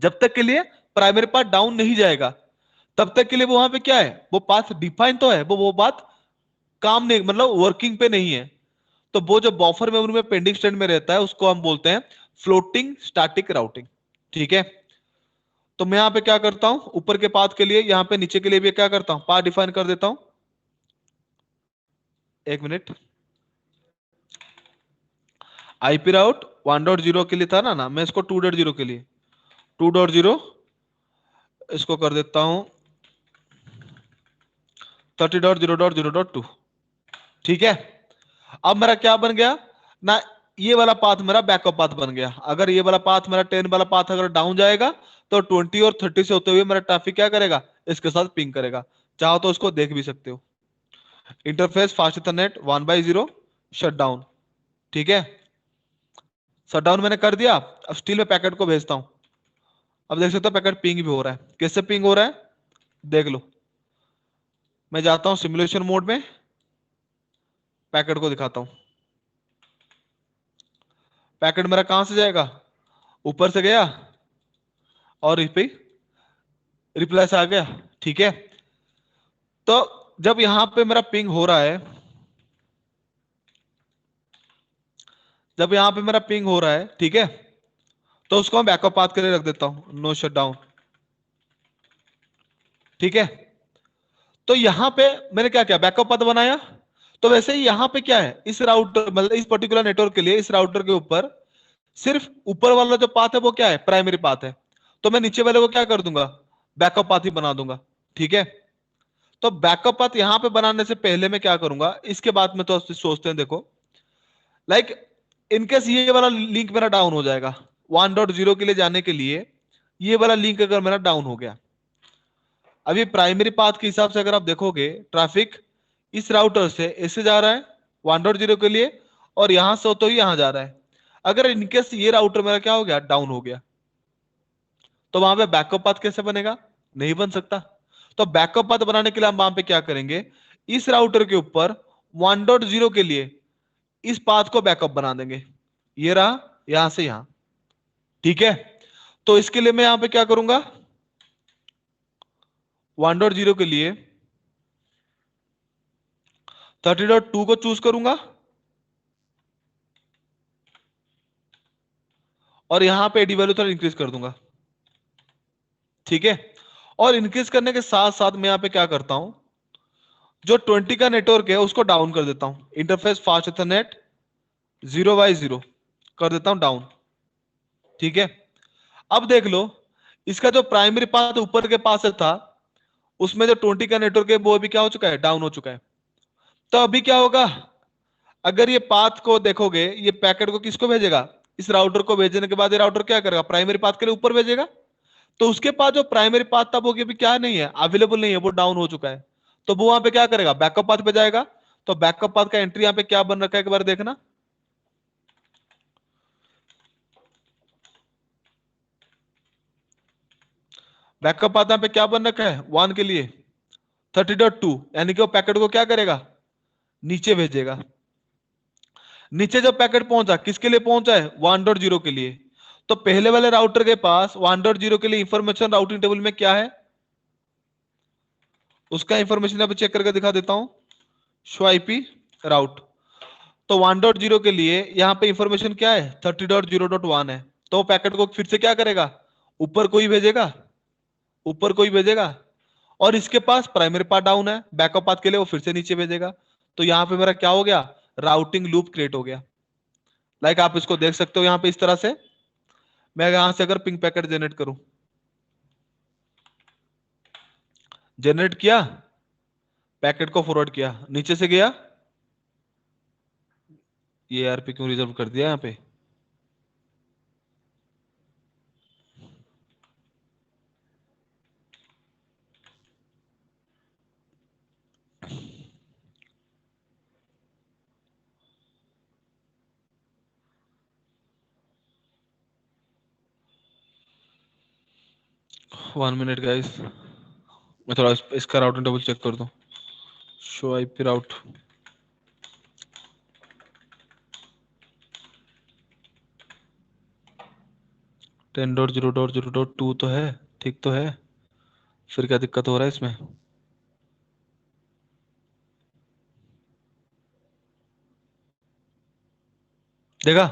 जब तक के लिए प्राइमरी पाथ डाउन नहीं जाएगा तब तक के लिए वो वहां पे क्या है, वो पाथ डिफाइन तो है, वो बात काम नहीं, मतलब वर्किंग पे नहीं है। तो वो जो बफर मेमोरी में पेंडिंग स्टेट में रहता है उसको हम बोलते हैं फ्लोटिंग स्टैटिक राउटिंग, ठीक है। तो मैं यहां पे क्या करता हूं, ऊपर के पाथ के लिए, यहां पे नीचे के लिए भी क्या करता हूं, पाथ डिफाइन कर देता हूं। एक मिनट, आईपी राउट 1.0 के लिए था ना, मैं इसको 2.0 के लिए 2.0 इसको कर देता हूं 30.0.0.2, ठीक है। अब मेरा क्या बन गया ना, ये वाला पाथ मेरा बैकअप पाथ बन गया। अगर ये वाला पाथ मेरा 10 वाला पाथ अगर डाउन जाएगा तो 20 और 30 से होते हुए मेरा ट्रैफिक क्या करेगा, इसके साथ पिंग करेगा। चाहो तो उसको देख भी सकते हो, interface fast ethernet 1/0 shut down, ठीक है। शट डाउन मैंने कर दिया, अब स्टिल में पैकेट को भेजता हूं। अब देख सकते हो पैकेट पिंग भी हो रहा है, कैसे पिंग हो रहा है देख लो। मैं जाता हूं सिमुलेशन मोड में, पैकेट को दिखाता हूं। पैकेट मेरा कहां से जाएगा, ऊपर से गया और इस पे रिप्लाई से आ गया, ठीक है। तो जब यहां पे मेरा पिंग हो रहा है, जब यहां पे मेरा पिंग हो रहा है, ठीक है, तो उसको मैं बैकअप पाथ के लिए रख देता हूं नो शट डाउन, ठीक है। तो यहां पे मैंने क्या किया, बैकअप पाथ बनाया। तो वैसे ही यहां पे क्या है, इस राउटर मतलब इस पर्टिकुलर नेटवर्क के लिए इस राउटर के ऊपर सिर्फ ऊपर वाला जो पाथ है वो क्या है, प्राइमरी पाथ है। तो मैं नीचे वाले को क्या कर दूंगा, बैकअप पाथ ही बना दूंगा, ठीक है। तो बैकअप पाथ यहां पे बनाने से पहले मैं क्या करूंगा, इसके बाद में तो सोचते हैं, देखो लाइक इनकेस ये वाला लिंक मेरा डाउन हो जाएगा 1.0 के लिए जाने के लिए, ये वाला लिंक अगर मेरा डाउन हो गया, अभी प्राइमरी पाथ के हिसाब से अगर आप देखोगे ट्रैफिक इस राउटर से ऐसे जा रहा है 1.0 के लिए, और यहां से होते हुए यहां जा रहा है। अगर इनकेस ये राउटर मेरा क्या हो गया, डाउन हो गया, तो वहां पे बैकअप पाथ कैसे बनेगा, नहीं बन सकता। तो बैकअप पाथ बनाने के लिए हम वहां पे क्या करेंगे, इस राउटर के ऊपर 1.0 के लिए इस पाथ को बैकअप बना देंगे, ये रहा यहां से यहां, ठीक है। तो इसके लिए मैं यहां पे क्या करूंगा, 1.0 के लिए 30.2 को चूज करूंगा और यहां पे एडी वैल्यू थोड़ा इंक्रीज कर दूंगा, ठीक है। और इंक्रीज करने के साथ साथ मैं यहां पे क्या करता हूं, जो 20 का नेटवर्क है उसको डाउन कर देता हूं, इंटरफेस फास्ट इथरनेट 0/0 कर देता हूं डाउन, ठीक है। अब देख लो इसका जो प्राइमरी पाथ ऊपर के पास से था, उसमें जो 20 का नेटवर्क है वो भी क्या हो चुका है, डाउन हो चुका है। तो अभी क्या होगा, अगर ये पाथ को देखोगे, ये पैकेट को किसको भेजेगा, इस राउटर को भेजने के बाद ये राउटर क्या करेगा, प्राइमरी पाथ के लिए ऊपर भेजेगा। तो उसके पास जो प्राइमरी पाथ था वो अभी क्या नहीं है, अवेलेबल नहीं है, वो डाउन हो चुका है। तो वो वहां पे क्या करेगा, बैकअप पाथ पे जाएगा। तो बैकअप पाथ का एंट्री यहाँ पे क्या बन रखा है, एक बार देखना। बैकअप पाथ यहाँ पे क्या बन रखा है, 1 के लिए 30.2, यानी कि वो पैकेट को क्या करेगा, नीचे भेजेगा। नीचे जब पैकेट पहुंचा, किसके लिए पहुंचा है, 1.0 के लिए। तो पहले वाले राउटर के पास 1.0 के लिए इंफॉर्मेशन राउटिंग टेबल में क्या है, उसका इंफॉर्मेशन अब चेक करके दिखा देता हूं। शो आईपी राउट, तो 1.0 के लिए यहां पे इंफॉर्मेशन क्या है, 30.0.1 है। तो वो पैकेट को फिर से क्या करेगा, ऊपर कोई भेजेगा, ऊपर कोई भेजेगा। और इसके पास प्राइमरी पाथ डाउन है, बैकअप पाथ के लिए वो फिर से नीचे भेजेगा। तो यहां पे मेरा क्या हो गया, राउटिंग लूप क्रिएट हो गया। लाइक आप इसको देख सकते हो यहां पे इस तरह से। मैं यहां से अगर पिंग पैकेट जनरेट करूं, जनरेट किया, पैकेट को फॉरवर्ड किया, नीचे से गया, ये आरपी क्यों रिजर्व कर दिया यहां पे, वन मिनट गाइस, मैं थोड़ा इसका राउटिंग टेबल चेक कर दूं। Show IP route, ten dot zero dot zero dot to तो है, ठीक तो है, फिर क्या दिक्कत हो रहा है इसमें। देखा,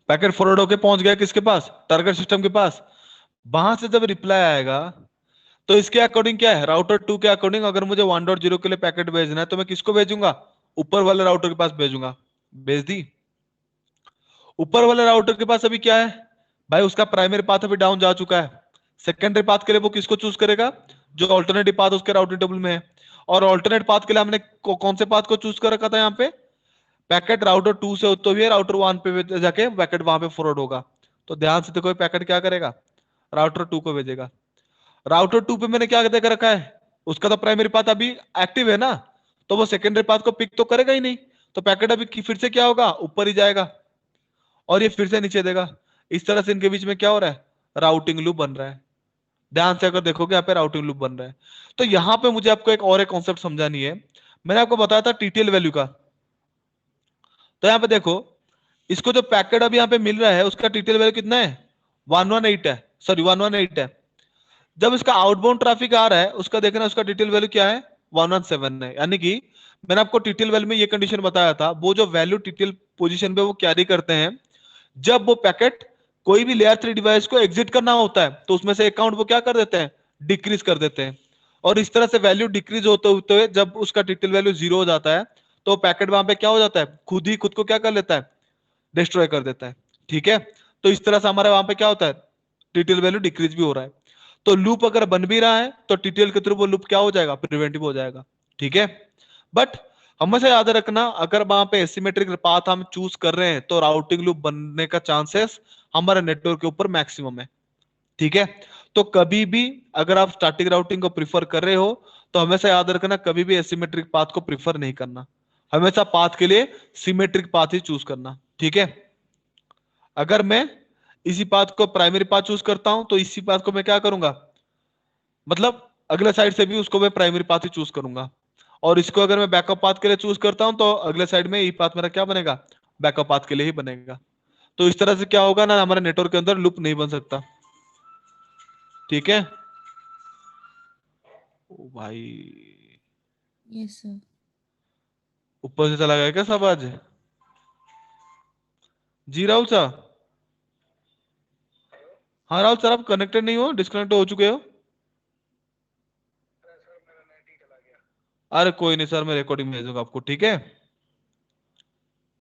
पैकेट फॉरवर्ड होके पहुंच गया किसके पास, टारगेट सिस्टम के पास। वहां से जब रिप्लाई आएगा तो इसके अकॉर्डिंग क्या है, राउटर 2 के अकॉर्डिंग अगर मुझे 1.0 के लिए पैकेट भेजना है तो मैं किसको भेजूंगा, ऊपर वाले राउटर के पास भेजूंगा। भेज दी। ऊपर वाले राउटर के पास अभी क्या है भाई, उसका प्राइमरी पाथ अभी डाउन जा चुका है। सेकेंडरी पाथ के लिए वो किसको चूज करेगा, जो ऑल्टरनेटिव पाथ उसके राउटिंग टेबल में है। और ऑल्टरनेट पाथ के लिए हमने कौन से पाथ को चूज कर रखा था, यहाँ पे पैकेट राउटर 2 से होते हुए राउटर 1 पे जाके पैकेट वहां पे फॉरवर्ड होगा। तो ध्यान से देखो, पैकेट क्या करेगा, राउटर 2 को भेजेगा। राउटर 2 पे मैंने क्या देख रखा है, उसका तो प्राइमरी पाथ अभी एक्टिव है ना, तो वो सेकेंडरी पाथ को पिक तो करेगा ही नहीं। तो पैकेट अभी फिर से क्या होगा, ऊपर ही जाएगा और ये फिर से नीचे देगा। इस तरह से इनके बीच में क्या हो रहा है, राउटिंग लूप बन रहा है। ध्यान से अगर देखोगे यहाँ पे राउटिंग लूप बन रहा है। तो यहाँ पे मुझे आपको एक और एक कॉन्सेप्ट समझानी है। मैंने आपको बताया था टीटीएल वैल्यू का। तो यहाँ पे देखो, इसको जो पैकेट अभी यहाँ पे मिल रहा है उसका टीटीएल वैल्यू कितना है, 118 है, सॉरी 118 है। जब इसका आउटबाउंड ट्रैफिक आ रहा है उसका देखना, उसका टीटीएल वैल्यू क्या है, 117 है। यानी कि मैंने आपको टीटीएल वैल्यू में ये कंडीशन बताया था, वो जो वैल्यू टीटीएल पोजीशन पे वो कैरी करते हैं, जब वो पैकेट कोई भी लेयर 3 डिवाइस को एग्जिट करना होता है तो उसमें से अकाउंट वो क्या कर देते हैं, डिक्रीज कर देते हैं। और इस तरह से वैल्यू डिक्रीज होते होते जब उसका टीटीएल वैल्यू 0 हो जाता है तो पैकेट वहां पे क्या हो जाता है, खुद ही खुद को क्या कर लेता है, डिस्ट्रॉय कर देता है। ठीक है, तो इस तरह से हमारे वहां पे क्या होता है, टीटीएल वैल्यू डिक्रीज भी हो रहा है। तो लूप अगर बन भी रहा है तो टीटीएल के थ्रू वो लूप क्या हो जाएगा, प्रिवेंटिव हो जाएगा। ठीक है, बट हमेशा याद रखना, अगर वहां पे एसिमेट्रिक पाथ हम चूज कर रहे हैं तो राउटिंग लूप बनने का चांसेस हमारे नेटवर्क के ऊपर मैक्सिमम है। ठीक है, तो कभी भी अगर आप स्टैटिक राउटिंग को प्रीफर कर रहे हो तो हमेशा याद रखना, कभी भी एसिमेट्रिक पाथ को प्रीफर नहीं करना, हमेशा पाथ के लिए सिमेट्रिक पाथ ही चूज करना। ठीक है, अगर मैं इसी पाथ को प्राइमरी पाथ चूज करता हूं तो इसी पाथ को मैं क्या करूंगा, मतलब अगले साइड से भी उसको मैं प्राइमरी पाथ ही चूज करूंगा। और इसको अगर मैं बैकअप पाथ के लिए चूज करता हूं तो अगले साइड में ये पाथ मेरा क्या बनेगा, बैकअप पाथ के लिए ही बनेगा। तो इस तरह से क्या होगा ना, हमारे नेटवर्क के अंदर लूप नहीं बन सकता। ठीक है, ओ भाई यस सर। ऊपर से चला गया क्या सब आज, जी राहुल साहब। हाँ राहुल सर, आप कनेक्टेड नहीं हो, डिस्कनेक्ट हो चुके हो। अरे कोई नहीं सर, मैं रिकॉर्डिंग भेजूंगा आपको। ठीक है।